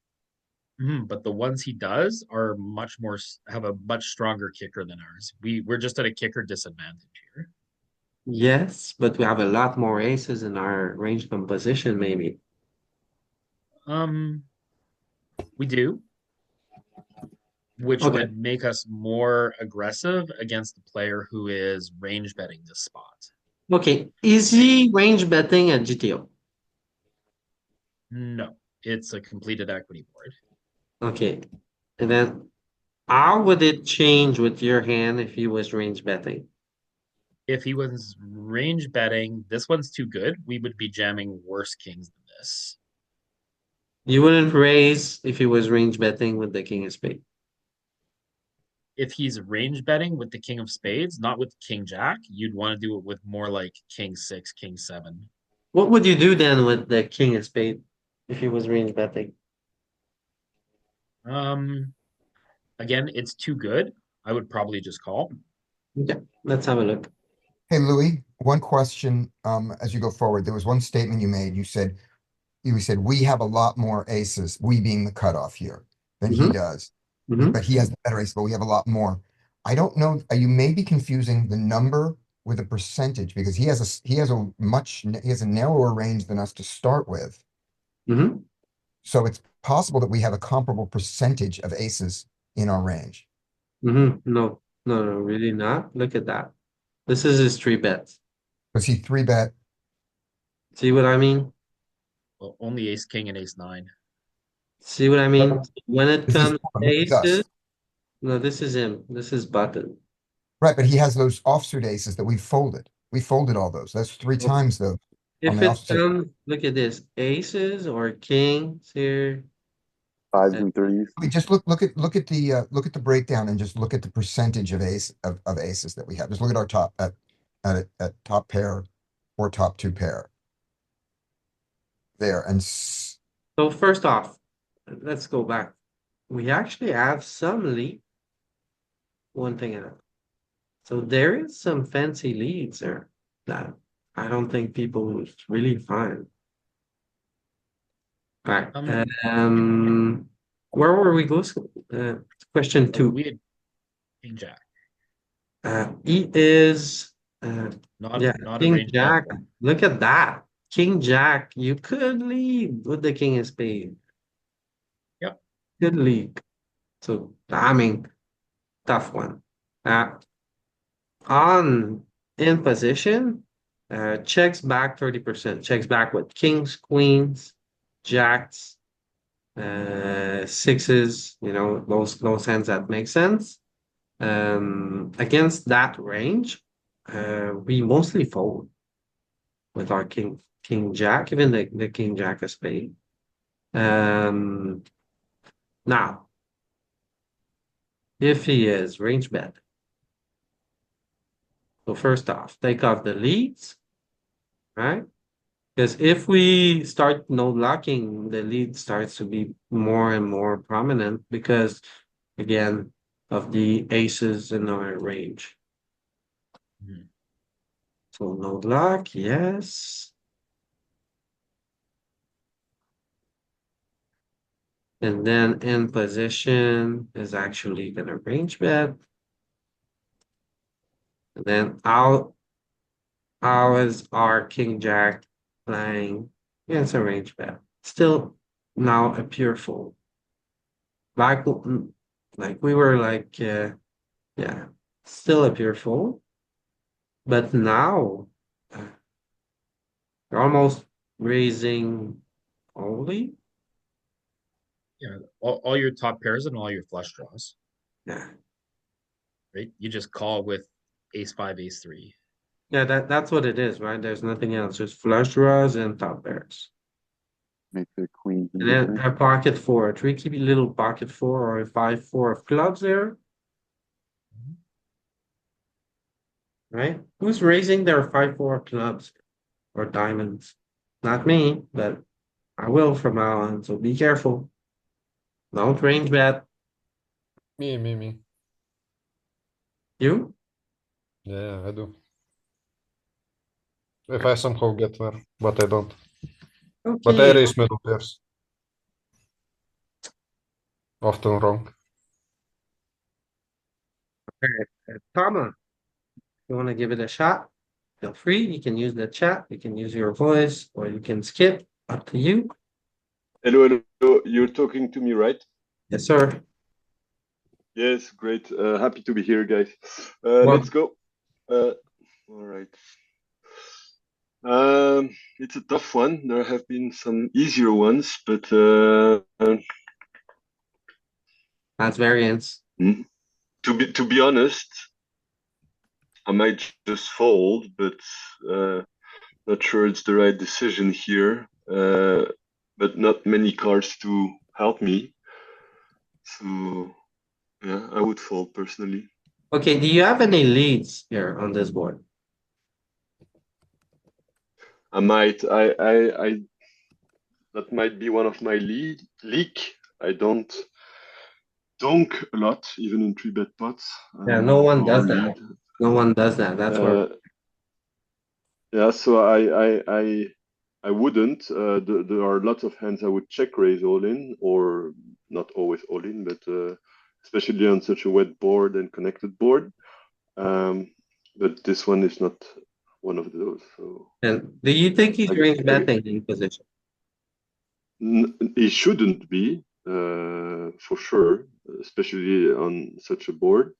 But the ones he does are much more have a much stronger kicker than ours. We're just at a kicker disadvantage here. Yes, but we have a lot more aces in our range composition, maybe. Um, we do, which Okay. would make us more aggressive against the player who is range betting this spot. Okay. Is he range betting at GTO? No, it's a completed equity board. Okay. And then how would it change with your hand if he was range betting? If he was range betting, this one's too good. We would be jamming worse kings than this. You wouldn't raise if he was range betting with the king of spades. If he's range betting with the king of spades, not with king jack, you'd want to do it with more like king six, king seven. What would you do then with the king of spades if he was range betting? Again, it's too good. I would probably just call. Okay, let's have a look. Hey, Louis, one question, as you go forward. There was one statement you made. You said, we have a lot more aces, we being the cutoff here, than he Mhm. does. Mhm. But he has the better ace, but we have a lot more. I don't know, you may be confusing the number with a percentage because he has a narrower range than us to start with. Mhm. So it's possible that we have a comparable percentage of aces in our range. Mhm. No, no, no, really not. Look at that. This is his three bets. Does he three bet? See what I mean? Well, only ace king and ace nine. See what I mean? When it This is comes to this is us. aces, no, this is him. This is button. Right, but he has those offsuit aces that we folded. We folded all those. That's three Okay. times though. On If the it offsuit. comes, look at this, aces or kings here. Fives and threes. I mean, just look at the breakdown and just look at the percentage of aces that we have. Just look at our top at top pair or top two pair. There and So first off, let's go back. We actually have some lead. One thing at a time. So there is some fancy leads there that I don't think people would really find. All right. Where were we going? Question two. We had king jack. He is yeah, Not a King range bet. Jack. Look at that. King Jack. You could lead with the King of Spades. Yep. Good lead. So I mean, tough one. On in position, checks back 30%. Checks back with kings, queens, jacks, sixes, those hands that make sense. Against that range, we mostly fold with our king jack, even the king jack of spade. Now, if he is range bet, so first off, take off the leads, right? Because if we start no locking, the lead starts to be more and more prominent because, again, of the aces in our range. Mhm. So no lock, yes. And then in position is actually gonna range bet. And then how is our king jack playing? Yeah, it's a range bet. Still now a pure fold. Like we were like yeah, still a pure fold. But now you're almost raising only. Yeah, all your top pairs and all your flush draws, Yeah. right? You just call with ace five, ace three. Yeah, that's what it is, right? There's nothing else, just flush draws and top pairs. Make the queens And then indifferent. a pocket four, a tricky little pocket four or a 5-4 of clubs there. Right? Who's raising their 5-4 clubs or diamonds? Not me, but I will from now on. So be careful. Don't range bet. Me. You? Yeah, I do. If I somehow get there, but I don't. But I Okay. raise middle pairs. Often wrong. Comma, you want to give it a shot? Feel free. You can use the chat. You can use your voice, or you can skip. Up to you. Hello, hello. You're talking to me, right? Yes, sir. Yes, great. Happy to be here, guys. Well, Let's go. All right. It's a tough one. There have been some easier ones, but that's variance. to be honest, I might just fold, but not sure it's the right decision here. But not many cards to help me. So yeah, I would fold personally. Okay, do you have any leads here on this board? I might. That might be one of my leak. I don't donk a lot, even in 3-bet pots. Yeah, no one or does lead. that. No one does that. That's where. Yeah, so I wouldn't. There are lots of hands I would check raise all in, or not always all in, but especially on such a wet board and connected board. But this one is not one of those. So. And do you think he's range betting in position? He shouldn't be, for sure, especially on such a board.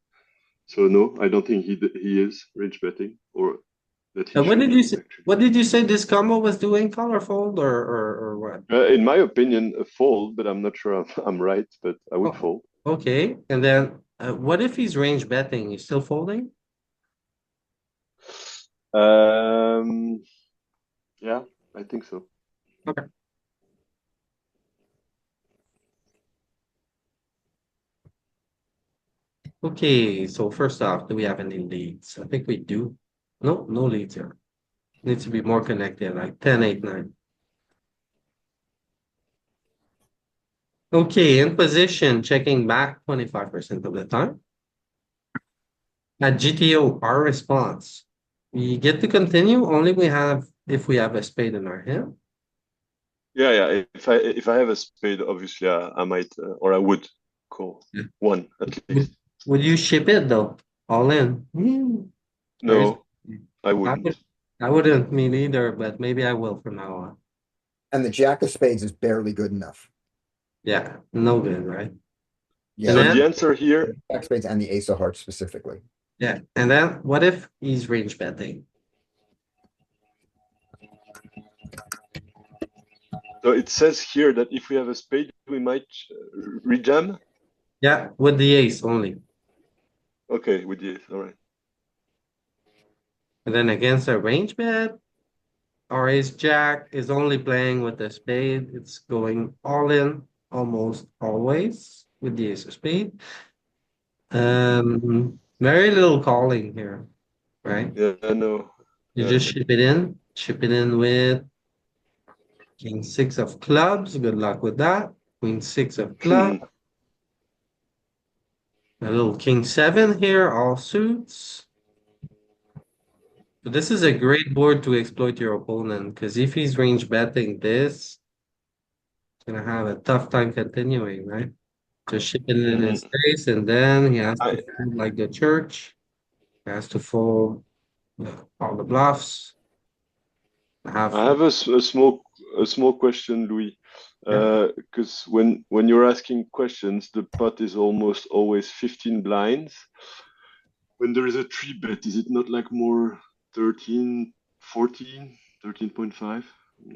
So no, I don't think he is range betting, or that he What should did be, you say? actually. What did you say this combo was doing? Color fold or what? In my opinion, a fold, but I'm not sure I'm right, but I would fold. Okay, and then what if he's range betting? He's still folding? Yeah, I think so. Okay. Okay, so first off, do we have any leads? I think we do. No, no leads here. Needs to be more connected, like 10, 8, 9. Okay, in position, checking back 25% of the time. At GTO, our response, we get to continue only if we have a spade in our hand. Yeah. If I have a spade, obviously I might, or I would call one at least. Would you ship it though? All in? No, I wouldn't. I wouldn't, me neither, but maybe I will from now on. And the jack of spades is barely good enough. Yeah, no good, right? Yeah. So the answer here, jack of spades and the ace of hearts specifically. Yeah, and then what if he's range betting? so it says here that if we have a spade, we might rejam. Yeah, with the ace only. Okay, with the ace, all right. And then against a range bet, our ace jack is only playing with the spade. It's going all in almost always with the ace of spade. Very little calling here, right? Yeah, I know. You just ship it in with king 6 of clubs. Good luck with that. Queen 6 of clubs. A little king 7 here, all suits. So this is a great board to exploit your opponent, because if he's range betting this, he's gonna have a tough time continuing, right? Just shipping in his face, and then he has to fold like the church. He has to fold all the bluffs. I have a small question, Louis. Because when you're asking questions, the pot is almost always 15 blinds. When there is a 3-bet, is it not like more 13, 14, 13.5?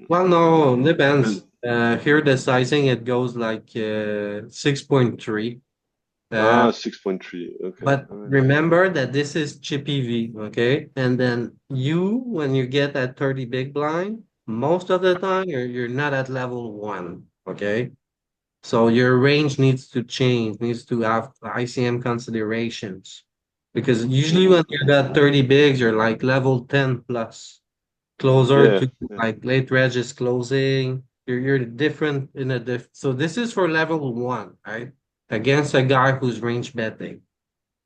Well, no, depends. Here the sizing, it goes like 6.3. 6.3. Okay. But remember that this is chippy V, okay? And then when you get that 30 big blind, most of the time you're not at level 1, okay? So your range needs to change, needs to have ICM considerations. Because usually when you got 30 bigs, you're like level 10 plus, closer to like late regis closing. You're different in a so this is for level 1, right? Against a guy who's range betting.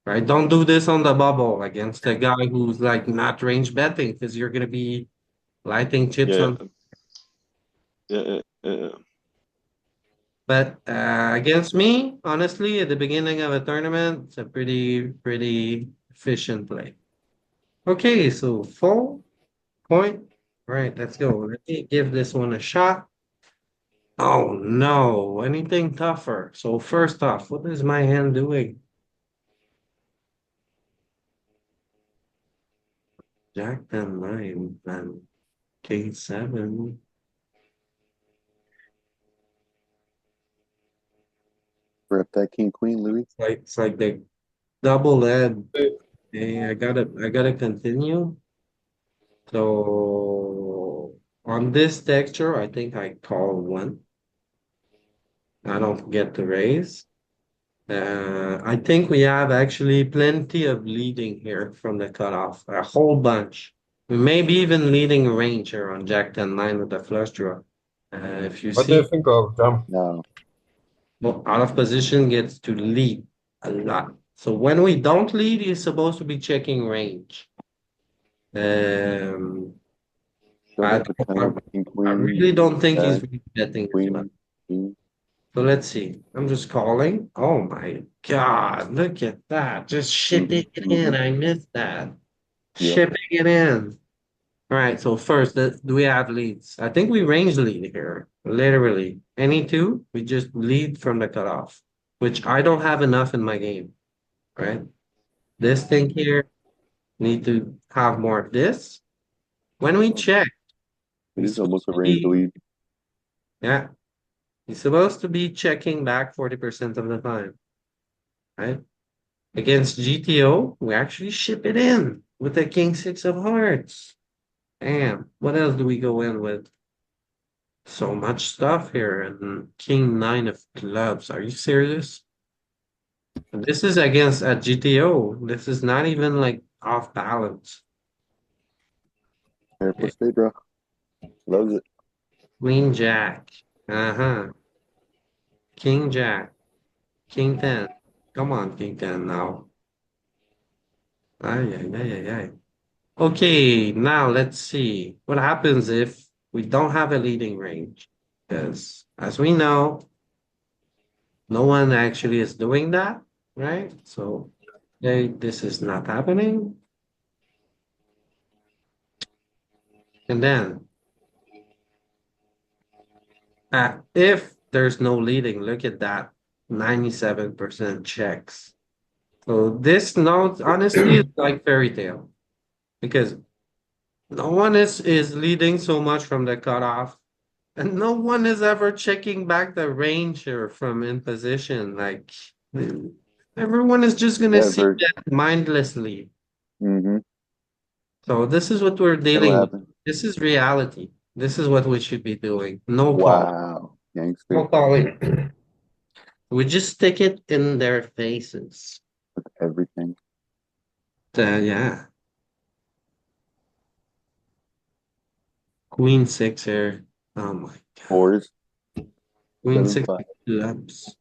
Right? Don't do this on the bubble against a guy who's like not range betting, because you're gonna be lighting chips on. Yeah. But against me, honestly, at the beginning of a tournament, it's a pretty efficient play. Okay, so 4 point. All right, let's go. Let me give this one a shot. Oh no, anything tougher. So first off, what is my hand doing? Jack 10 9 and King 7. Rip that king queen, Louis. It's like the double head. Okay, I gotta continue. So on this texture, I think I call one. I don't get to raise. I think we have actually plenty of leading here from the cutoff, a whole bunch. We may be even leading range here on Jack 10 9 with the flush draw. If you What do you see, think of jam? No. well, out of position gets to lead a lot. So when we don't lead, he's supposed to be checking range. Um, Don't I, have a ton of king I queen. really don't think he's Jack, really betting as well. queen, king. So let's see. I'm just calling. Oh my God, look at that. Just shipping it in. I missed that. Yeah. Shipping it in. All right, so first, do we have leads? I think we range lead here, literally. Any two, we just lead from the cutoff, which I don't have enough in my game, right? This thing here, need to have more of this. When we check, It he's is almost supposed a to range be, lead. yeah, he's supposed to be checking back 40% of the time, right? Against GTO, we actually ship it in with the King 6 of Hearts. Damn, what else do we go in with? So much stuff here, and King 9 of Clubs. Are you serious? And this is against a GTO. This is not even like off balance. Careful stay, bro. Loves it. Queen Jack. Uh-huh. King Jack. King 10. Come on, King 10 now. Ay, ay, ay, ay, ay. Okay, now let's see what happens if we don't have a leading range. Because as we know, no one actually is doing that, right? So this is not happening. And then if there's no leading, look at that, 97% checks. So this note honestly is like fairy tale because no one is leading so much from the cutoff. And no one is ever checking back the ranger from in position. Like everyone is just gonna see Ever. that mindlessly. Mm-hmm. So this is what we're It'll dealing with. happen. This is reality. This is what we should be doing. No call. Wow. Gangster. No calling. We just stick it in their faces. With everything. Yeah. Queen 6 here. Oh my God. Fours. Queen 7 6 5. clubs.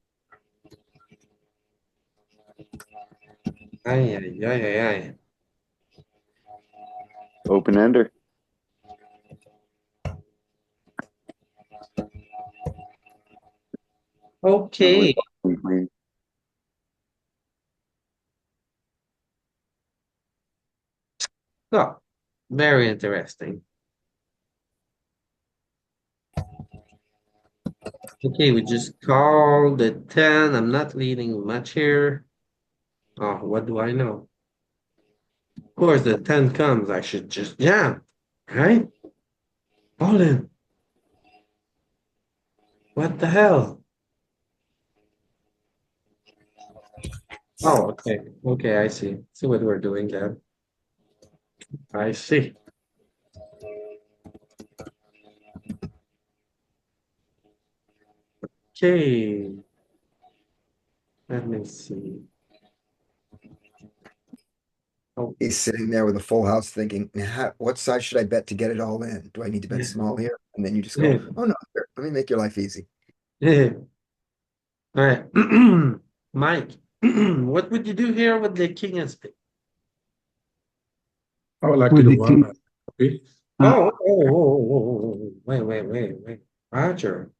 Ay, ay, ay, ay, ay. Open ender. Okay. Queen. Oh, very interesting. Okay, we just call the 10. I'm not leading much here. Oh, what do I know? Of course, the 10 comes. I should just jam, right? All in. What the hell? Oh, okay. Okay, I see. See what we're doing there. I see. Okay. Let me see. Oh, He's sitting there with a full house thinking, what size should I bet to get it all in? Do I need to bet small here? And then you just go, oh no, here, let me make your life easy. all right. Mike, what would you do here with the king and spade? I would like With to the do king. one. Okay. Oh, wait. Roger.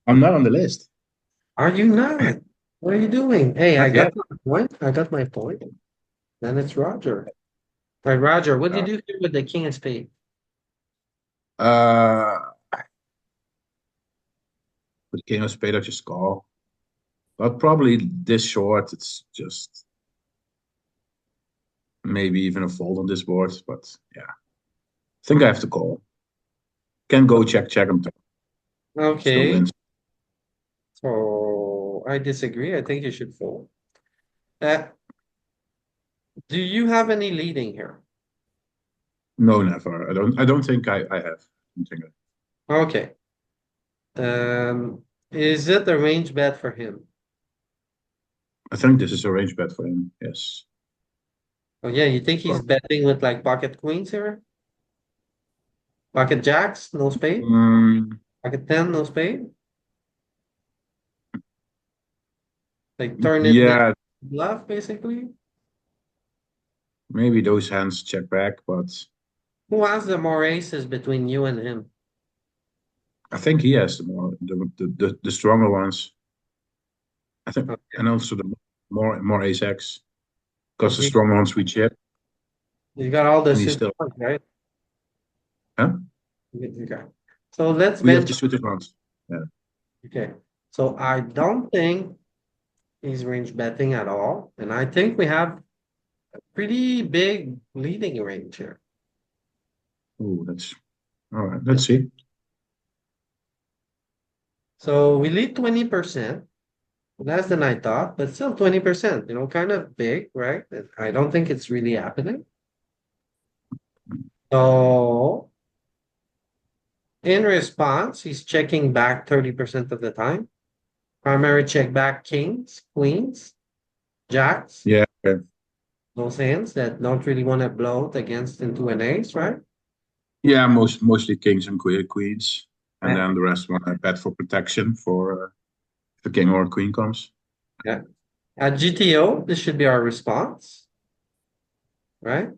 I'm not on the list. Are you not? What are you doing? Hey, I Not yet. got my point. I got my point. Then it's Roger. All right, Roger, what do you do here with the king of spades? With king of spade, I just call. But probably this short, it's just maybe even a fold on this board. But yeah, I think I have to call. Can go check, check him. Still Okay, wins. so I disagree. I think you should fold. Uh, do you have any leading here? No, never. I don't think I have. I don't think Okay. Is it a range bet for him? I think this is a range bet for him. Yes. Oh yeah, you think he's betting with like pocket queens here? Pocket jacks, no spade? Mm, Pocket 10, no spade? Like turn it yeah, bluff, basically? maybe those hands check back, but Who has the more aces between you and him? I think he has the stronger ones. I think, Okay. and also the more ace X, because the You, stronger ones we chip, you got all the and he's suited still, ones, right? huh? Okay. So let's We have bench. the suited ones. Yeah. Okay. So I don't think he's range betting at all. And I think we have a pretty big leading range here. Oh, that's all right. Let's see. So we lead 20%, less than I thought, but still 20%, kind of big, right? I don't think it's really happening. So in response, he's checking back 30% of the time. Primary check back kings, queens, jacks, Yeah. Okay. those hands that don't really want to bloat against into an ace, right? Yeah, mostly kings and queens, and Yeah. then the rest want to bet for protection for if a king or a queen comes. Yeah. At GTO, this should be our response, right?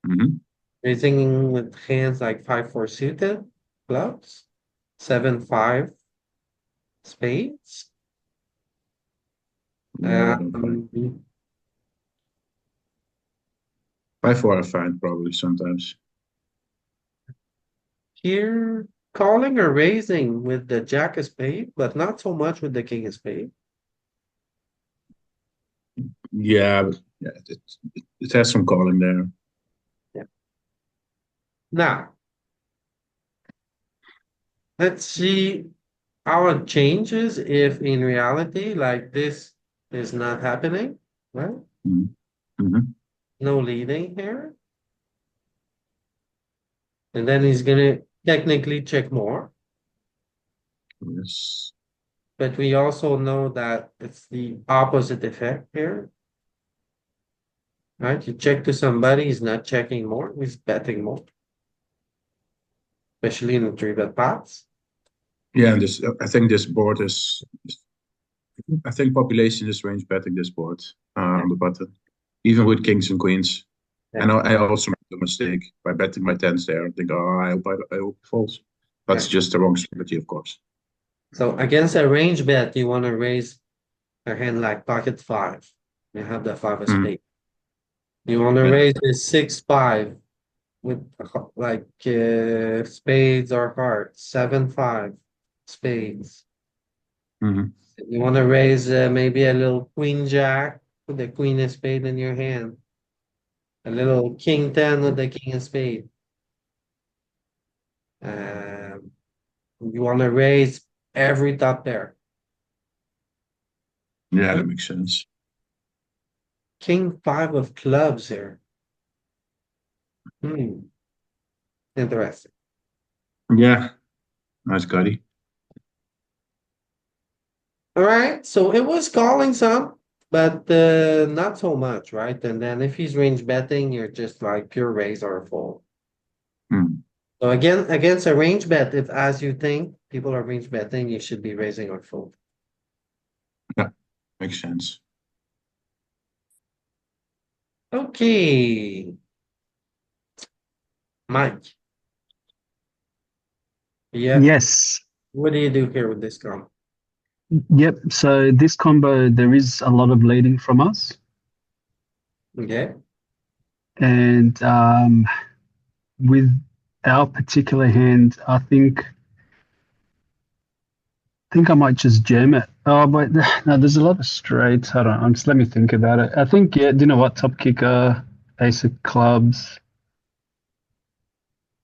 Hmm. Raising with hands like 5-4 suited clubs, 7-5 spades. Yeah, I don't find Um, 5-4 I find probably sometimes. here, calling or raising with the jack of spade, but not so much with the king of spade. Yeah, but yeah, it has some calling there. Yeah. Now, let's see how it changes if in reality, like this is not happening, right? Mm-hmm. No leading here. And then he's gonna technically check more. Yes. But we also know that it's the opposite effect here, right? You check to somebody, he's not checking more, he's betting more, especially in the three bet pots. Yeah, and this I think this board is. I think population is range betting this board on the button, even with kings and queens. Yeah. And I also made a mistake by betting my tens there. I think, oh, I hope it falls. That's Yeah. just the wrong strategy, of course. So against a range bet, you want to raise a hand like pocket five. You have the five of spades. You want to Yeah. raise the 6-5 with like spades or hearts, 7-5 spades. Mhm. You want to raise maybe a little queen jack with the queen of spade in your hand. A little king 10 with the king of spade. Um, you want to raise every top pair. Yeah, that makes sense. King 5 of clubs here. Interesting. Yeah, nice Cuddy. All right, so it was calling some, but not so much, right? And then if he's range betting, you're just like pure raise or fold. Hmm. So again, against a range bet, if as you think people are range betting, you should be raising or fold. Yeah, makes sense. Okay, Mike. Yeah. Yes. What do you do here with this call? Yep. So this combo, there is a lot of leading from us, Okay. and with our particular hand, I think I might just jam it. Oh, but no, there's a lot of straights. Hold on, just let me think about it. I think, yeah, do you know what? Top kicker, ace of clubs.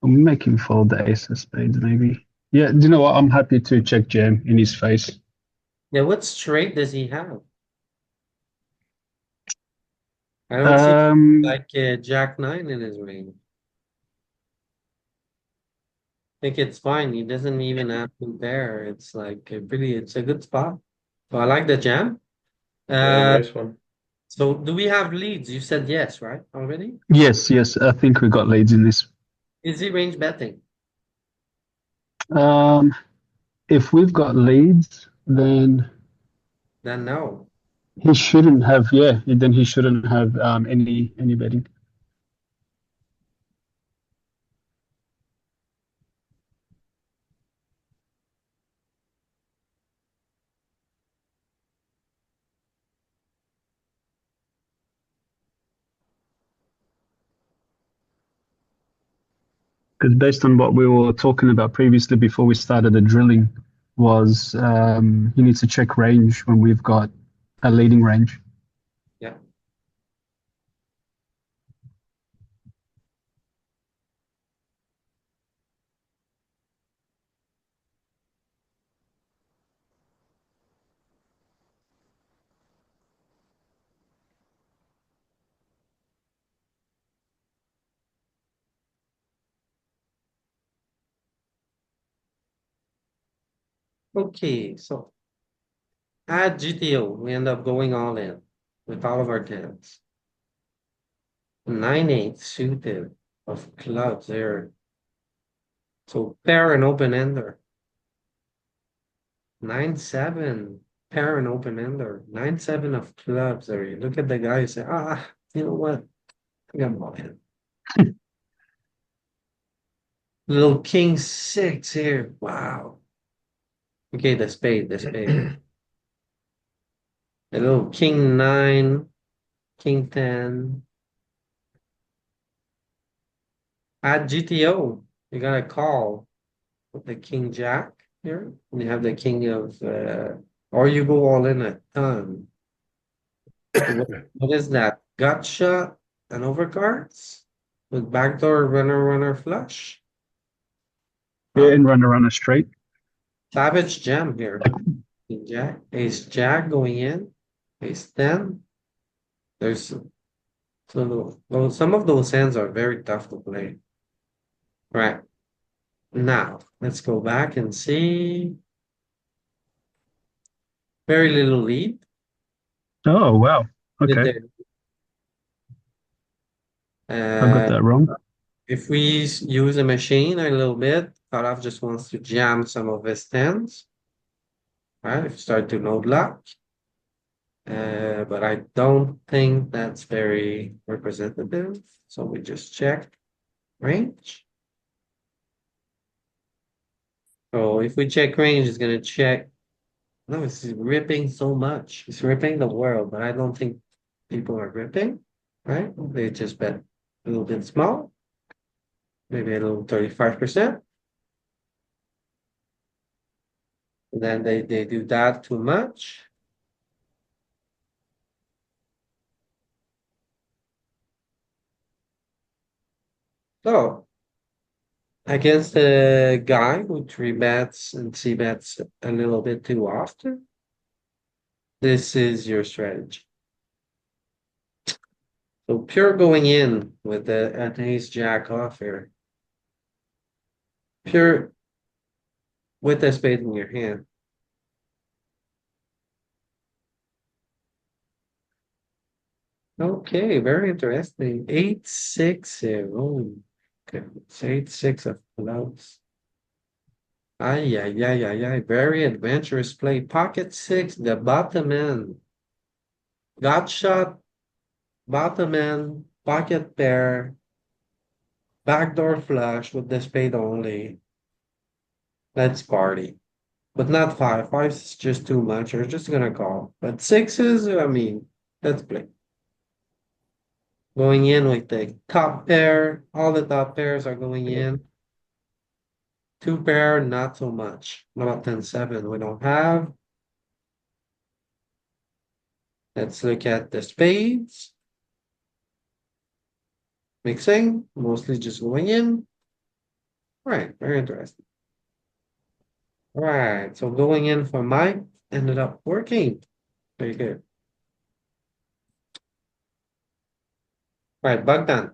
I'll make him fold the ace of spades, maybe. Yeah, do you know what? I'm happy to check jam in his face. Yeah, what straight does he have? I don't see Um, like Jack 9 in his range. I think it's fine. He doesn't even have to pair. It's like it's a good spot. So I like the jam. Yeah, Uh, nice one. so do we have leads? You said yes, right? Already? yes, I think we got leads in this. Is he range betting? Um, if we've got leads, then Then no. he shouldn't have. Yeah, then he shouldn't have any betting. Because based on what we were talking about previously before we started the drilling, was he needs to check range when we've got a leading range. Yeah. Okay, so at GTO, we end up going all in with all of our tens. 9-8 suited of clubs there. So pair and open ender. 9-7 pair and open ender. 9-7 of clubs there. Look at the guy and say, you know what? I got all in. Little king 6 here. Wow. Okay, the spade, the spade. A little king 9, king 10. At GTO, you got a call with the king jack here. And you have the king of, or you go all in a ton. What is that? Gut shot and overcards with backdoor runner flush. Yeah, Wow. and run a straight. Savage jam here. King jack, ace jack going in, ace 10. There's some of those hands are very tough to play. Right. Now, let's go back and see. Very little lead. Oh wow. Did Okay, I got there. that wrong. If we use a machine a little bit, Cutoff just wants to jam some of his tens. Right? If you start to node lock. But I don't think that's very representative. So we just check range. So if we check range, it's gonna check. No, it's ripping so much. It's ripping the world, but I don't think people are ripping, right? They just bet a little bit small, maybe a little 35%. And then they do that too much. So against a guy who three bets and c bets a little bit too often, this is your strategy. So pure going in with the ace jack off here. Pure with a spade in your hand. Okay, very interesting. 8-6 here. Oh, okay. It's 8-6 of clubs. Ay, ay, ay, ay, ay. Very adventurous play. Pocket six, the bottom end. Got shot, bottom end, pocket pair, backdoor flush with the spade only. Let's party. But not five. Five is just too much. You're just gonna call. But sixes, I mean, let's play. Going in with the top pair. All the top pairs are going in. Two pair, not so much. What about 10-7? We don't have. Let's look at the spades. Mixing, mostly just going in. Right, very interesting. Right, so going in for Mike ended up working. Very good. Right, Bogdan.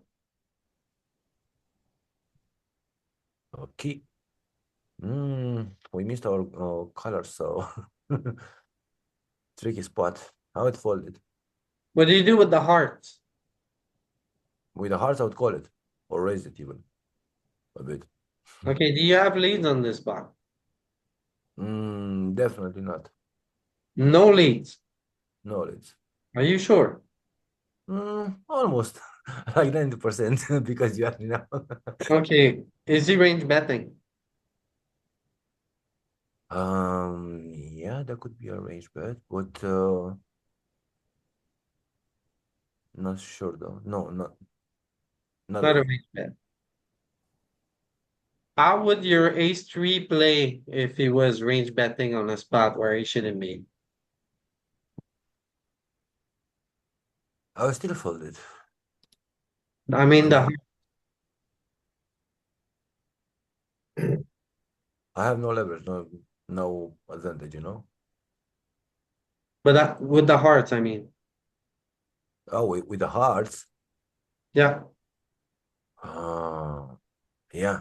Okay. We missed our color, so tricky spot. How it folded. What do you do with the hearts? With the hearts, I would call it, or raise it even a bit. Okay, do you have leads on this box? Definitely not. No leads. No leads. Are you sure? Almost like 90% because you have me now. Okay, is he range betting? Yeah, that could be a range bet, but not sure though. No, not Not a really. range bet. How would your ace three play if he was range betting on a spot where he shouldn't be? I was still folded. I mean, I have no leverage, no advantage, you know. but with the hearts, I mean. Oh, with the hearts. Yeah. Yeah.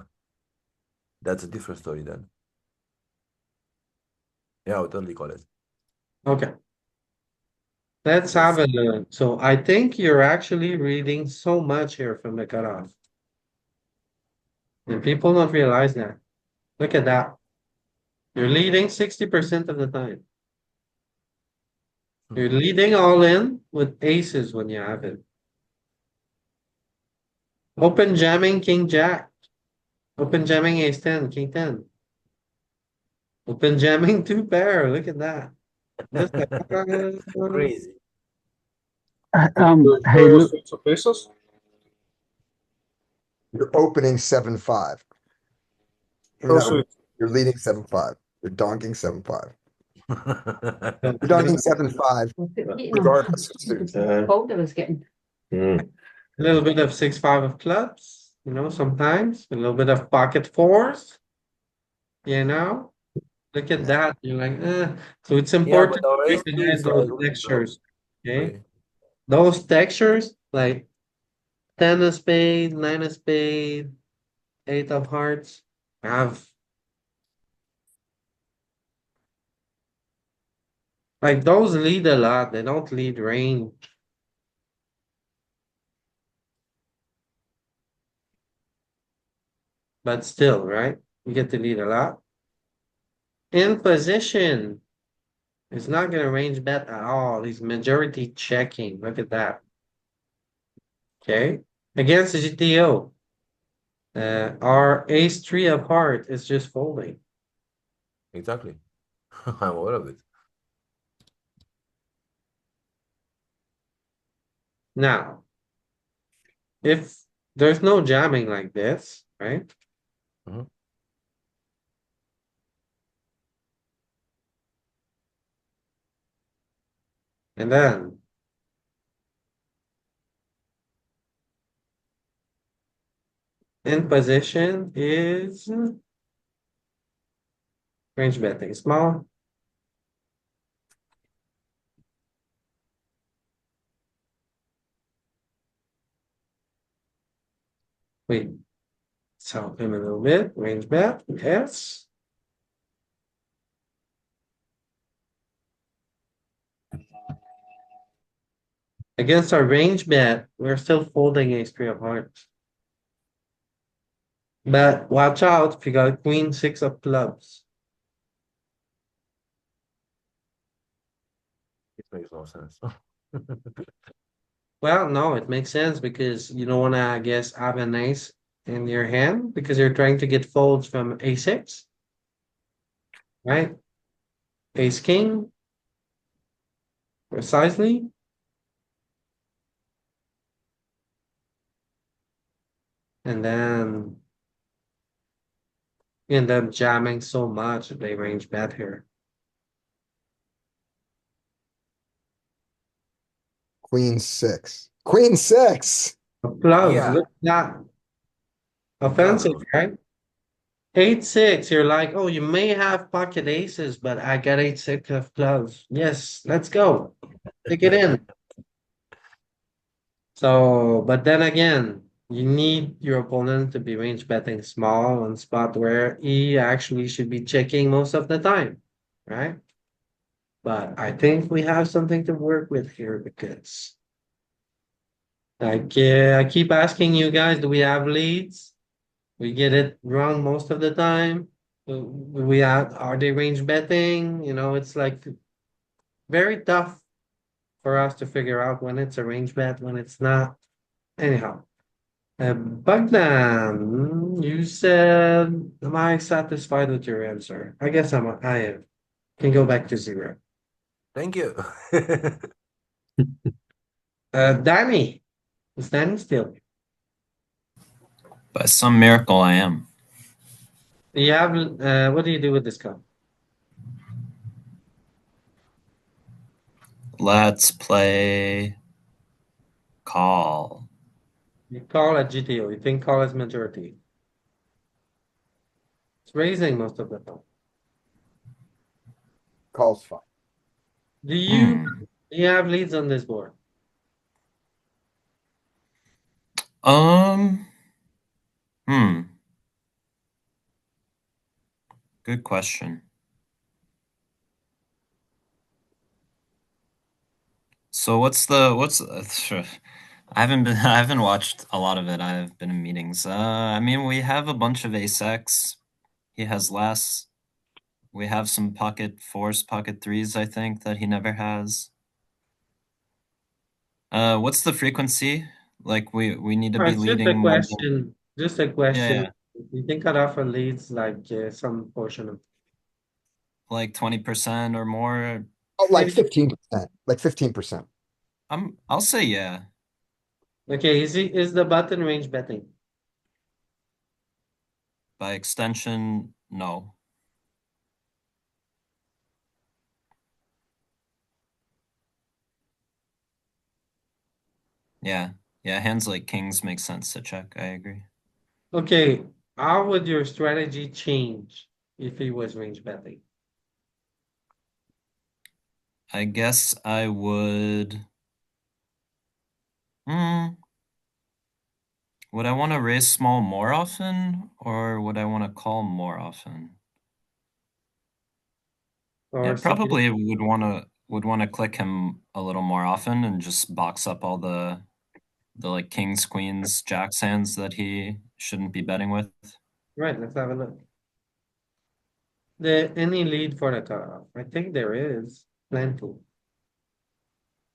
That's a different story then. Yeah, I would totally call it. Okay. Let's have a look. So I think you're actually reading so much here from the cutoff. And people don't realize that. Look at that. You're leading 60% of the time. You're leading all in with aces when you have it. Open jamming King Jack. Open jamming Ace 10, King 10. Open jamming two pair. Look at that. Just like, Crazy. Hey, look. Suits of aces. You're opening 7-5. Also, You're leading 7-5. You're donking 7-5. a You're donking 7-5 regardless of suits. Cold I was getting. little bit of 6-5 of clubs, you know, sometimes a little bit of pocket fours, you know. Look at that. You're like, so it's Yeah, important but our to ace three recognize is those like textures. Okay. way. Those textures, like 10 of spade, 9 of spade, 8 of hearts, have like those lead a lot. They don't lead range. But still, right? You get to lead a lot. In position. He's not gonna range bet at all. He's majority checking. Look at that. Okay. Against the GTO. Our ace three of heart is just folding. Exactly. I'm aware of it. Now, if there's no jamming like this, right? Mhm. And then in position is range betting small. Wait, so him a little bit. Range bet, yes. Against our range bet, we're still folding ace three of hearts. But watch out if you got queen six of clubs. It makes no sense. Well, no, it makes sense because you don't want to, I guess, have an ace in your hand because you're trying to get folds from a6, right? ace king. Precisely. And then end up jamming so much they range bet here. Queen six. Queen six. Clubs, Yeah. look at that. Offensive, Clubs. right? 8-6, you're like, oh, you may have pocket aces, but I got 8-6 of clubs. Yes, let's go. Take it in. So, but then again, you need your opponent to be range betting small on spot where he actually should be checking most of the time, right? But I think we have something to work with here because like I keep asking you guys, do we have leads? We get it wrong most of the time. Are they range betting? You know, it's like very tough for us to figure out when it's a range bet, when it's not. Anyhow, Bogdan, you said, am I satisfied with your answer? I guess I am. Can go back to zero. Thank you. Danny, is Danny still? By some miracle, I am. Do you have, what do you do with this card? Let's play call. You call at GTO. You think call is majority. It's raising most of the time. Call's fine. Do you have leads on this board? Good question. So what's I haven't watched a lot of it. I've been in meetings. I mean, we have a bunch of ace X. He has less. We have some pocket fours, pocket threes, I think, that he never has. What's the frequency? Like we need to be It's just leading a more than- question. Just a question. Yeah. You think Cutoff leads like some portion of Like 20% or more. Oh, like maybe? 15%. Like 15%. I'll say yeah. Okay, is the button range betting? By extension, no. Yeah. Yeah, hands like kings make sense to check. I agree. Okay, how would your strategy change if he was range betting? I guess I would. Would I want to raise small more often, or would I want to call more often? Or Yeah, probably would want to click him a little more often and just box up all the like kings, queens, jacks hands that he shouldn't be betting with. right, let's have a look. Any lead for the cutoff? I think there is plenty.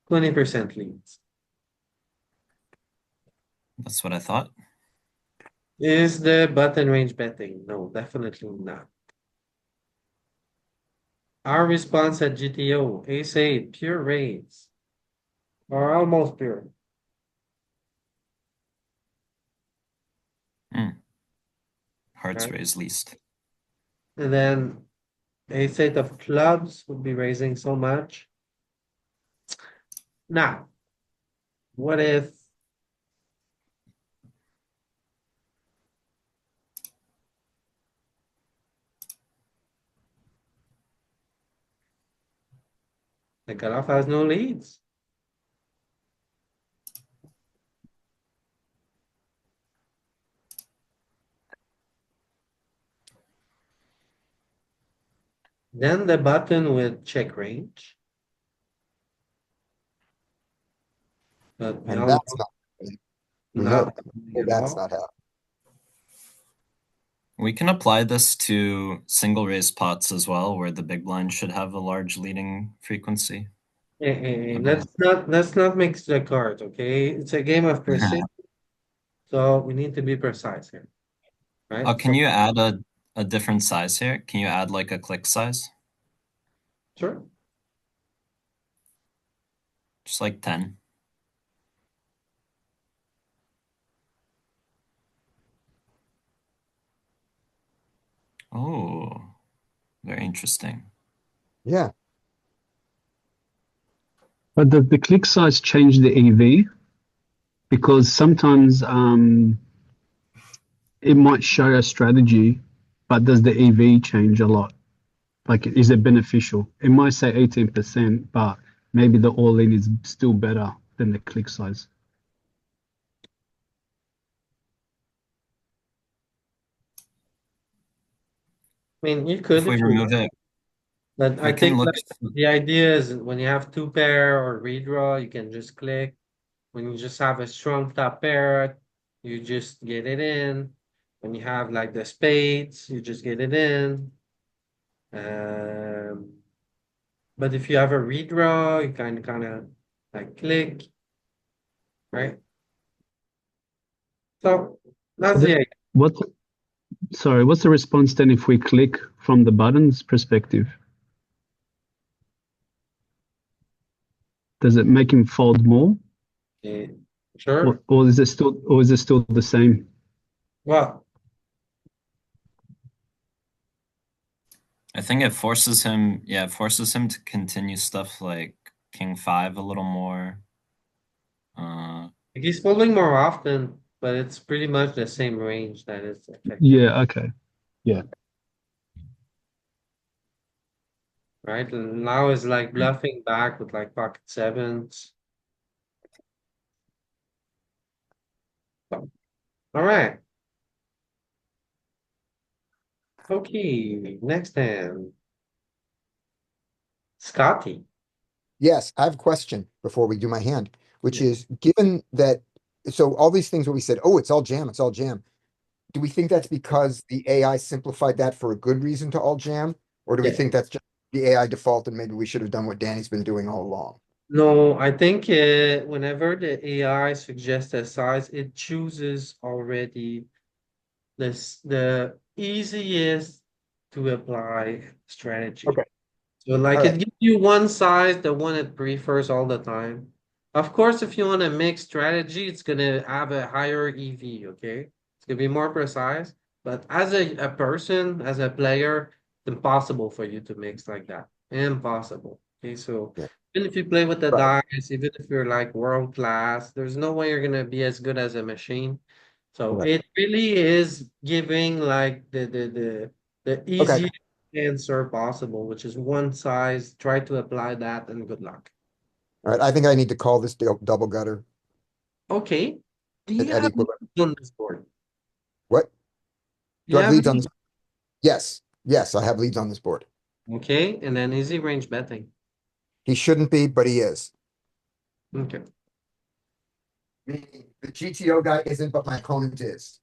20% leads. That's what I thought. Is the button range betting? No, definitely not. Our response at GTO, ace eight, pure raise. Or almost pure. Hearts Right. raised least. And then ace eight of clubs would be raising so much. Now, what if the cutoff has no leads? Then the button with check range. But we And all that's know not, not no, at that's all. not happening. We can apply this to single raise pots as well, where the big blind should have a large leading frequency. Let's not mix the cards, okay? It's a game of precision, so we need to be precise here, right? Oh, can you add a different size here? Can you add like a click size? Sure. Just like 10. Oh, very interesting. Yeah. But the click size change the EV? Because sometimes it might show a strategy, but does the EV change a lot? Like, is it beneficial? It might say 18%, but maybe the all-in is still better than the click size. I mean, you could If we if you remove want, it, but we I can think look. like the idea is when you have two pair or redraw, you can just click. When you just have a strong top pair, you just get it in. When you have like the spades, you just get it in. Um, but if you have a redraw, you kind of like click, right? So that's the idea. What? Sorry, what's the response then if we click from the buttons perspective? Does it make him fold more, Yeah, sure. or is it still the same? Well, I think it forces him. Yeah, it forces him to continue stuff like King 5 a little more. he's folding more often, but it's pretty much the same range that is affected, Yeah. Okay. Yeah. right? And now is like bluffing back with like pocket sevens. So, all right. Okay, next hand. Scotty. Yes, I have a question before we do my hand, which Yeah. is given that, so all these things where we said, oh, it's all jam, it's all jam. Do we think that's because the AI simplified that for a good reason to all jam? Or do we Yeah. think that's just the AI default and maybe we should have done what Danny's been doing all along? No, I think whenever the AI suggests a size, it chooses already the easiest to apply strategy. Okay. So like All it right. gives you one size, the one it prefers all the time. Of course, if you want to mix strategy, it's gonna have a higher EV, okay? It's gonna be more precise. But as a person, as a player, it's impossible for you to mix like that. Impossible. Okay, so Yeah. even if you play with the Right. dice, even if you're like world class, there's no way you're gonna be as good as a machine. So Right. it really is giving like the Okay. easiest answer possible, which is one size. Try to apply that and good luck. All right. I think I need to call this double gutter Okay. Do you at have equilibrium. leads on this board? What? Do Do you I have have leads on leads? this? Yes. Yes, I have leads on this board. Okay, and then easy range betting. He shouldn't be, but he is. Okay. The GTO guy isn't, but my opponent is.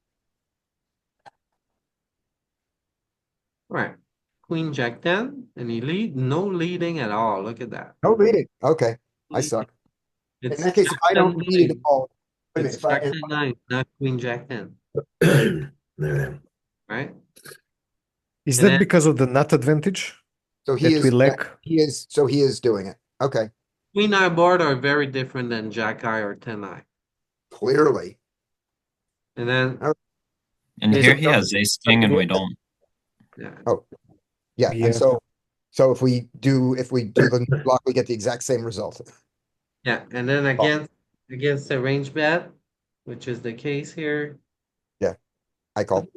All right. Queen Jack 10, and he lead no leading at all. Look at that. No leading. Okay. I Leading. suck. In It's that case, if Jack I 10 don't lead at 9. all, wait a minute, It's Jack 10 9, not Queen Jack 10. There. Right? Is And that then because of the nut advantage so he that we is, yeah, lack? he is doing it. Okay. Queen Eye board are very different than Jack Eye or 10 Eye. Clearly. And then All And is here he has Ace King, and we don't. yeah. Oh, yeah. Yeah. And so if we do the block, we get the exact same result. Yeah, and then Oh, against the range bet, which is the case here. yeah. I call.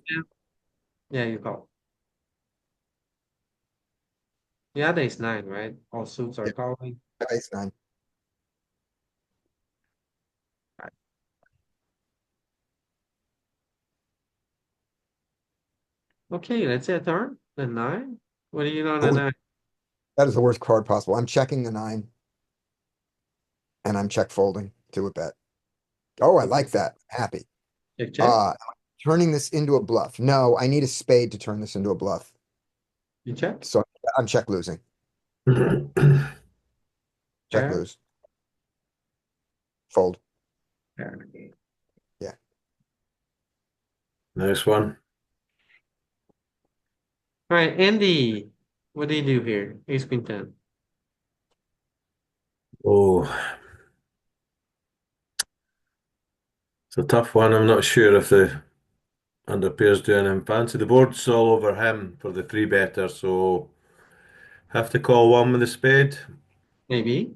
Yeah, you call. You had ace nine, right? All suits are Yeah. calling. Ace nine. Okay, let's say a turn. The nine. What do you know on the Oh, nine? that is the worst card possible. I'm checking the nine and I'm check folding to a bet. Oh, I like that. Happy. Check, check. Turning this into a bluff. No, I need a spade to turn this into a bluff. You check. So I'm check losing. Check Fair. lose. Fold. Fair. Yeah. Nice one. All right, Andy. What do you do here? Ace queen ten. Oh, it's a tough one. I'm not sure if the under pairs doing him fancy. The board's all over him for the three better, so have to call one with a spade. Maybe.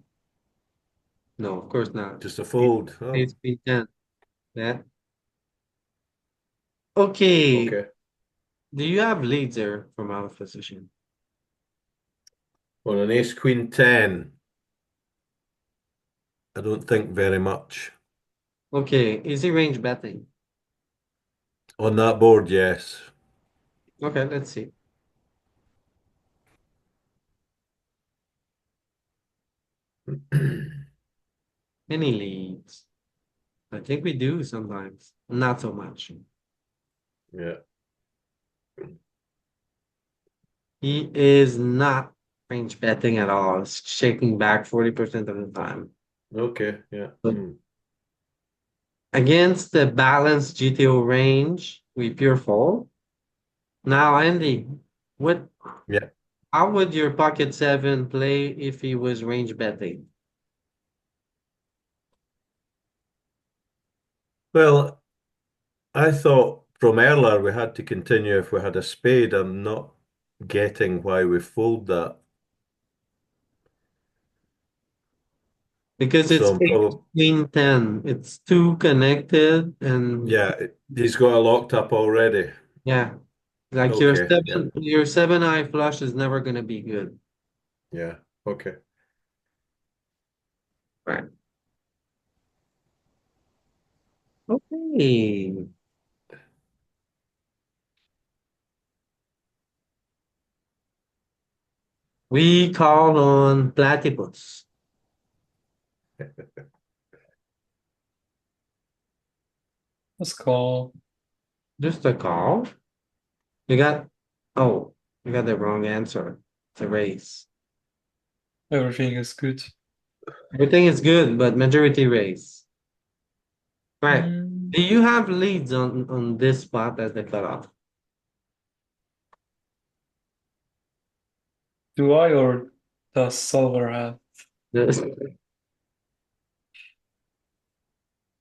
No, of course not. Just a fold. Oh, Ace B10. Yeah. Okay. okay. Do you have leads there from out of position? On an ace queen 10, I don't think very much. Okay. Easy range betting. On that board, yes. Okay, let's see. Any leads? I think we do sometimes. Not so much. Yeah. He is not range betting at all. It's shaking back 40% of the time. Okay. Yeah. But Hmm. against the balanced GTO range, we pure fold. Now, Andy, what Yeah. how would your pocket seven play if he was range betting? Well, I thought from earlier we had to continue if we had a spade. I'm not getting why we fold that. Because So it's I'm ace probably, queen 10. It's too connected and yeah, he's got it locked up already. yeah. Like Okay. Yeah. your seven eye flush is never gonna be good. Yeah. Okay. Right. Okay. We call on platypus. Let's call. Just a call. You got oh, you got the wrong answer. It's a race. Everything is good. Everything is good, but majority race. Right. Mm, Do you have leads on this spot as the cutoff? do I or does solver have? This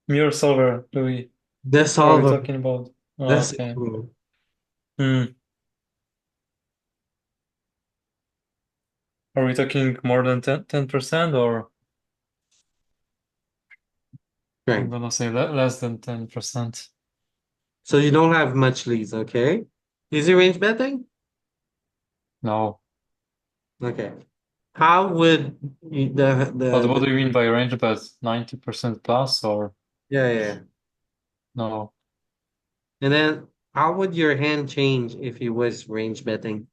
Me or solver, Louis? the What are we solver. talking about? Oh, This okay. Hmm. Are we talking more than 10% or I'm right. gonna say less than 10%? So you don't have much leads, okay? Easy range betting? No. Okay. How would you, What do you mean by range bet? 90% plus or yeah. no? And then how would your hand change if you was range betting?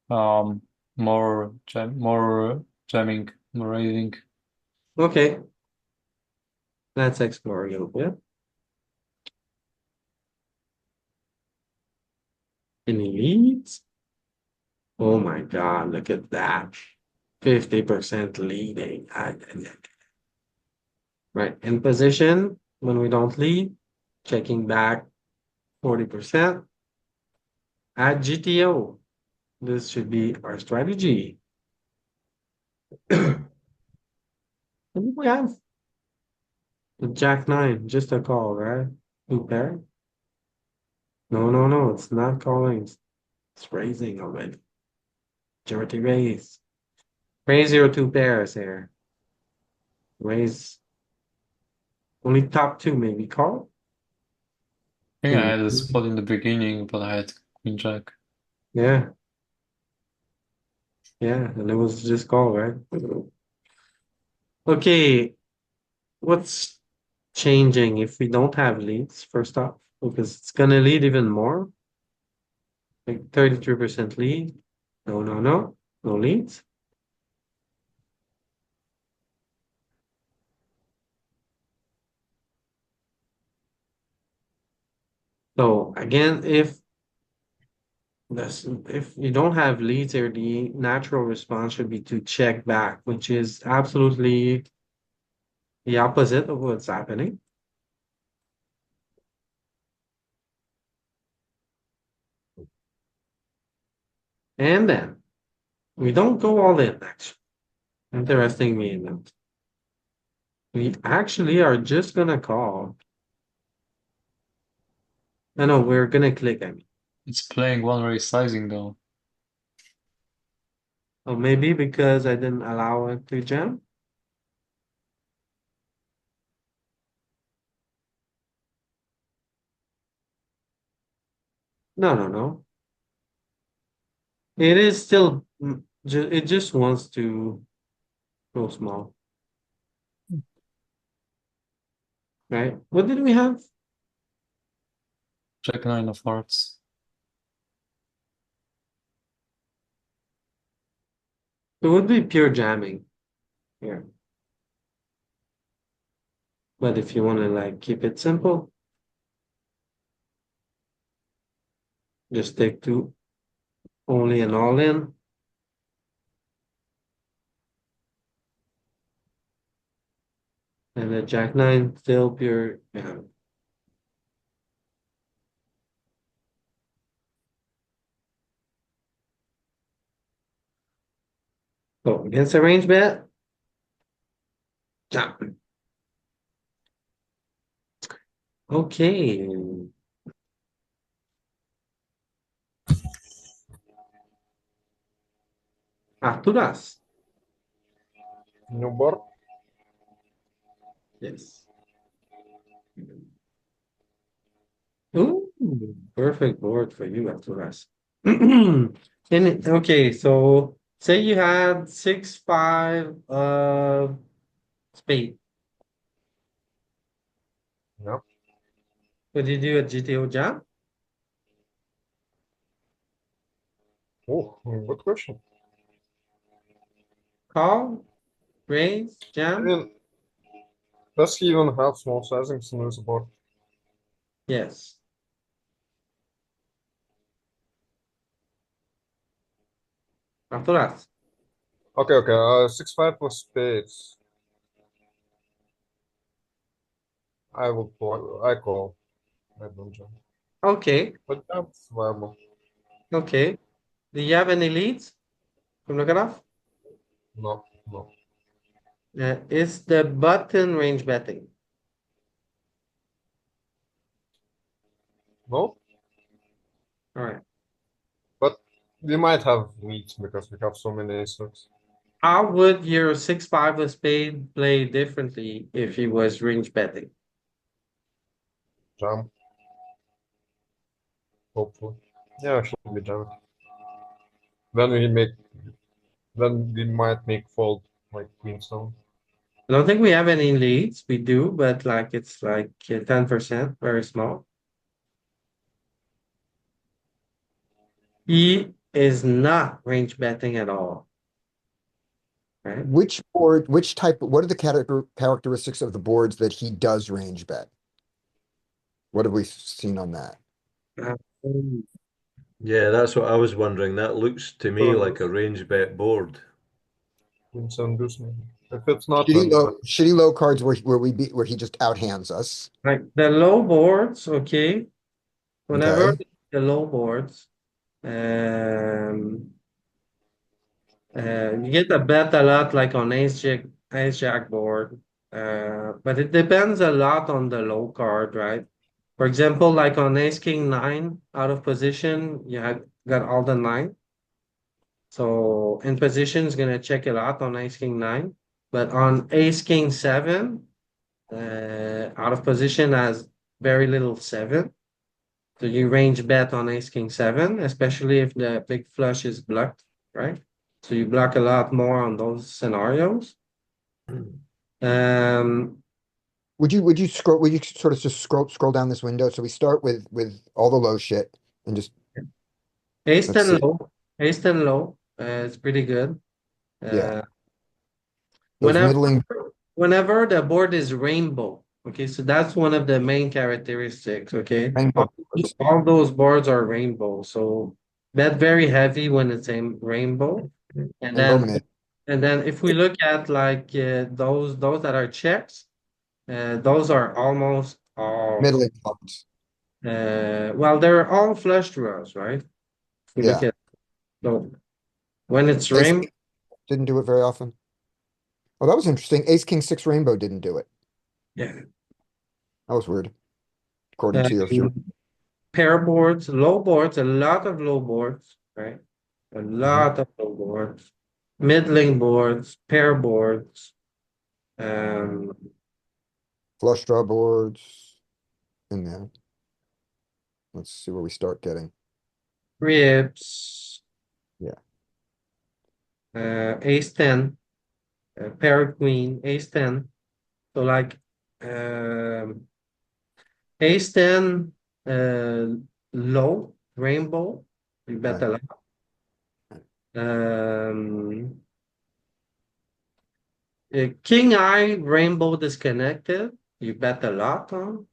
Um, more jamming, more raising. Okay, let's explore a little bit. Any leads? Oh my God, look at that. 50% leading. Right, in position when we don't lead, checking back 40%. At GTO, this should be our strategy. And we have the Jack 9, just a call, right? Two pair? No, it's not calling. It's raising already. Majority raise. Raise your two pairs here. Raise only top two, maybe call. I think I Maybe. had a spot in the beginning, but I had queen jack. Yeah, and it was just call, right? Okay, what's changing if we don't have leads first off? Because it's gonna lead even more. Like 33% lead. No leads. So again, if you don't have leads here, the natural response should be to check back, which is absolutely the opposite of what's happening. And then we don't go all in, actually. Interesting me enough. We actually are just gonna call. No, we're gonna click, I mean. It's playing one raise sizing though. Or maybe because I didn't allow it to jam. No, no, no. It is still, it just wants to go small. Right? What did we have? Jack nine of hearts. It would be pure jamming here. But if you want to like keep it simple, just take two, only an all in. And the Jack nine still pure. Yeah. So against a range bet, jump. Okay. Arturas. New board. Yes. Ooh, perfect board for you, Arturas. Okay, so say you had 6-5 spade. Yep. What do you do at GTO jam? Oh, good question. Call, raise, I jam? mean, does he even have small sizings in his board? Yes. Arturas. Okay, okay. 6-5 plus spades. I will call. I call. I don't jam. Okay, But that's viable. okay. Do you have any leads from the cutoff? No, no. Is the button range betting? No? All right. But we might have leads because we have so many aces. How would your 6-5 of spade play differently if he was range betting? Jam. Hopefully. Yeah, should be jam. Then we make. Then we might make fold like queenstone. I don't think we have any leads. We do, but like it's like 10%, very small. He is not range betting at all. Right? Which board, which type, what are the characteristics of the boards that he does range bet? What have we seen on that? Um, Yeah, that's what I was wondering. That looks to me like a range bet board. Queenstone deuce maybe. If it's not, Shitty then low, shitty low cards where he just outhands us. Like the low boards, okay. Whenever Okay. the low boards, um, you get a bet a lot like on ace jack board. But it depends a lot on the low card, right? For example, like on ace king nine out of position, you have got all the nine. So in position is gonna check a lot on ace king nine, but on ace king seven, out of position has very little seven. So you range bet on ace king seven, especially if the big flush is blocked, right? So you block a lot more on those scenarios. Um, Would you sort of just scroll down this window? So we start with all the low shit and just ace let's 10 see. low, ace 10 low, it's pretty good. Yeah. Uh, Those whenever middling whenever the board is rainbow, okay, so that's one of the main characteristics, okay? rainbow boards. All those boards are rainbow, so bet very heavy when it's a rainbow. And Rainbow then mid. and then if we look at like those that are checks, those are almost all Middling cards. well, they're all flush draws, right? If we look Yeah. at So when it's Ace rainbow, King didn't do it very often. Oh, that was interesting. Ace King 6 rainbow didn't do it. yeah. That was weird. According to your Pair boards, low boards, a lot of low boards, right? A Mm-hmm. lot of low boards, middling boards, pair boards, um, flush draw boards in there. Let's see where we start getting. ribs, Yeah. ace 10, pair queen, ace 10. So like ace 10, uh, low, rainbow, you bet a lot. King eye, rainbow disconnected, you bet a lot on.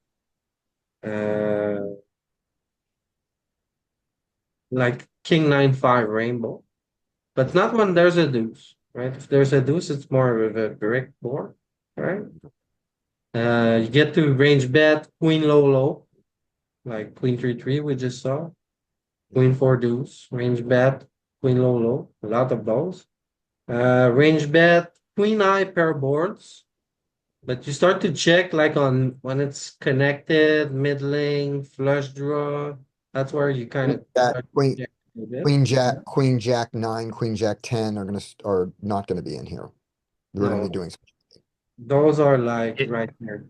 Like king 9-5 rainbow, but not when there's a deuce, right? If there's a deuce, it's more of a brick board, right? You get to range bet queen low low, like queen 3-3 we just saw, queen 4 deuce, range bet queen low low, a lot of those. Range bet queen eye pair boards, but you start to check like on when it's connected, middling, flush draw. That's where you kind of start to check a bit. Queen Jack 9, Queen Jack 10 are not gonna be in here. We're gonna No. be doing Those are like It- right there.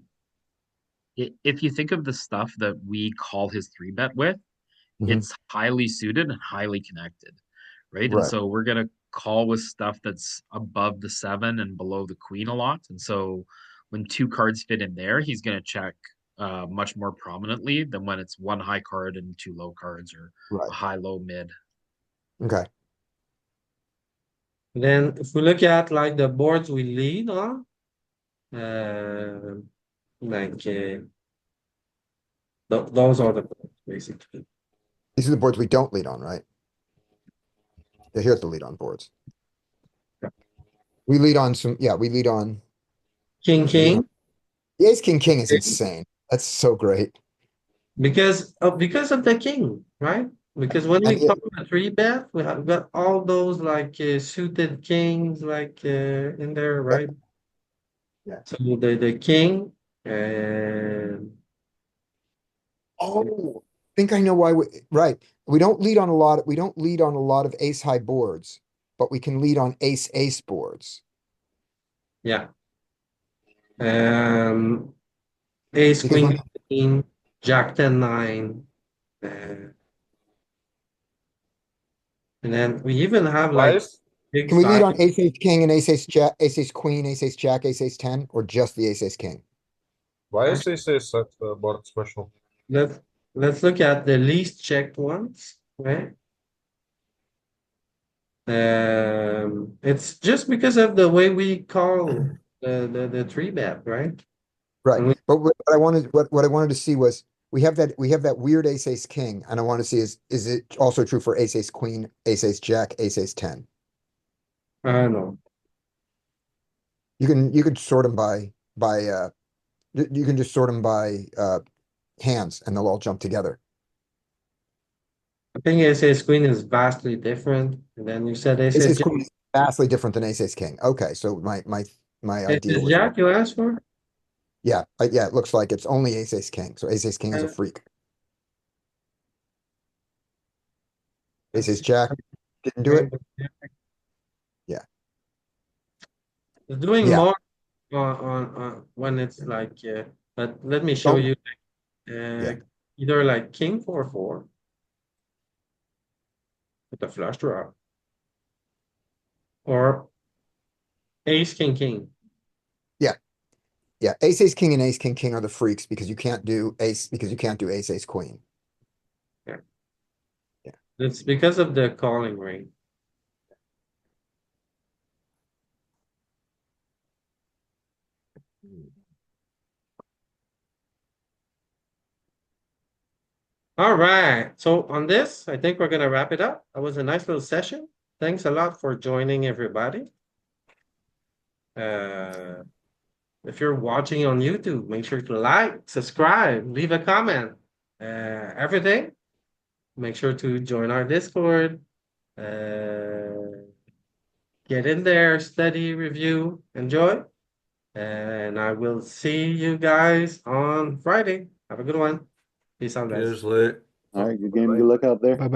If you think of the stuff that we call his three bet with, Mhm. it's highly suited and highly connected, right? And Right. so we're gonna call with stuff that's above the 7 and below the queen a lot. And so when two cards fit in there, he's gonna check much more prominently than when it's one high card and two low cards, or Right. a high, low, mid. Okay. Then if we look at like the boards we lead on, uh, like those are the boards basically. These are the boards we don't lead on, right? Yeah, here's the lead on boards. We lead on we lead on King King, the Ace King King is insane. That's so great. because of the king, right? Because when we call a three bet, we have got all those like suited kings like in there, right? Yeah. So the king and Oh, I think I know why right. We don't lead on a lot of ace high boards, but we can lead on ace boards. yeah. Ace Because queen 15, jack 10 9, and then we even have Why like is big Can we lead size. on ace king and ace jack, ace queen, ace jack, ace 10, or just the ace king? ace set board special? Let's look at the least checked ones, right? It's just because of the way we call the three bet, right? Right. When we, But what I wanted to see was we have that weird ace king, and I want to see is it also true for ace queen, ace jack, ace 10? I don't know. You could sort them by you can just sort them by hands and they'll all jump together. I think ace queen is vastly different. And then you said ace Ace jack. queen is vastly different than ace king. Okay, so my idea Ace was jack you asked for? yeah, it looks like it's only ace king. So ace king is a freak. Ace jack didn't do it. Yeah. It's doing Yeah. more on when it's like but let me show you either like king 4-4 with a flush draw or ace king king. Yeah. Yeah. Ace king and ace king are the freaks because you can't do ace queen. Yeah. Yeah. It's because of the calling ring. All right. So on this, I think we're gonna wrap it up. That was a nice little session. Thanks a lot for joining, everybody. If you're watching on YouTube, make sure to like, subscribe, leave a comment, everything. Make sure to join our Discord. Get in there, study, review, enjoy. And I will see you guys on Friday. Have a good one. Peace out, guys. Cheers, Lou. All right, good game. Good luck out there. Bye bye.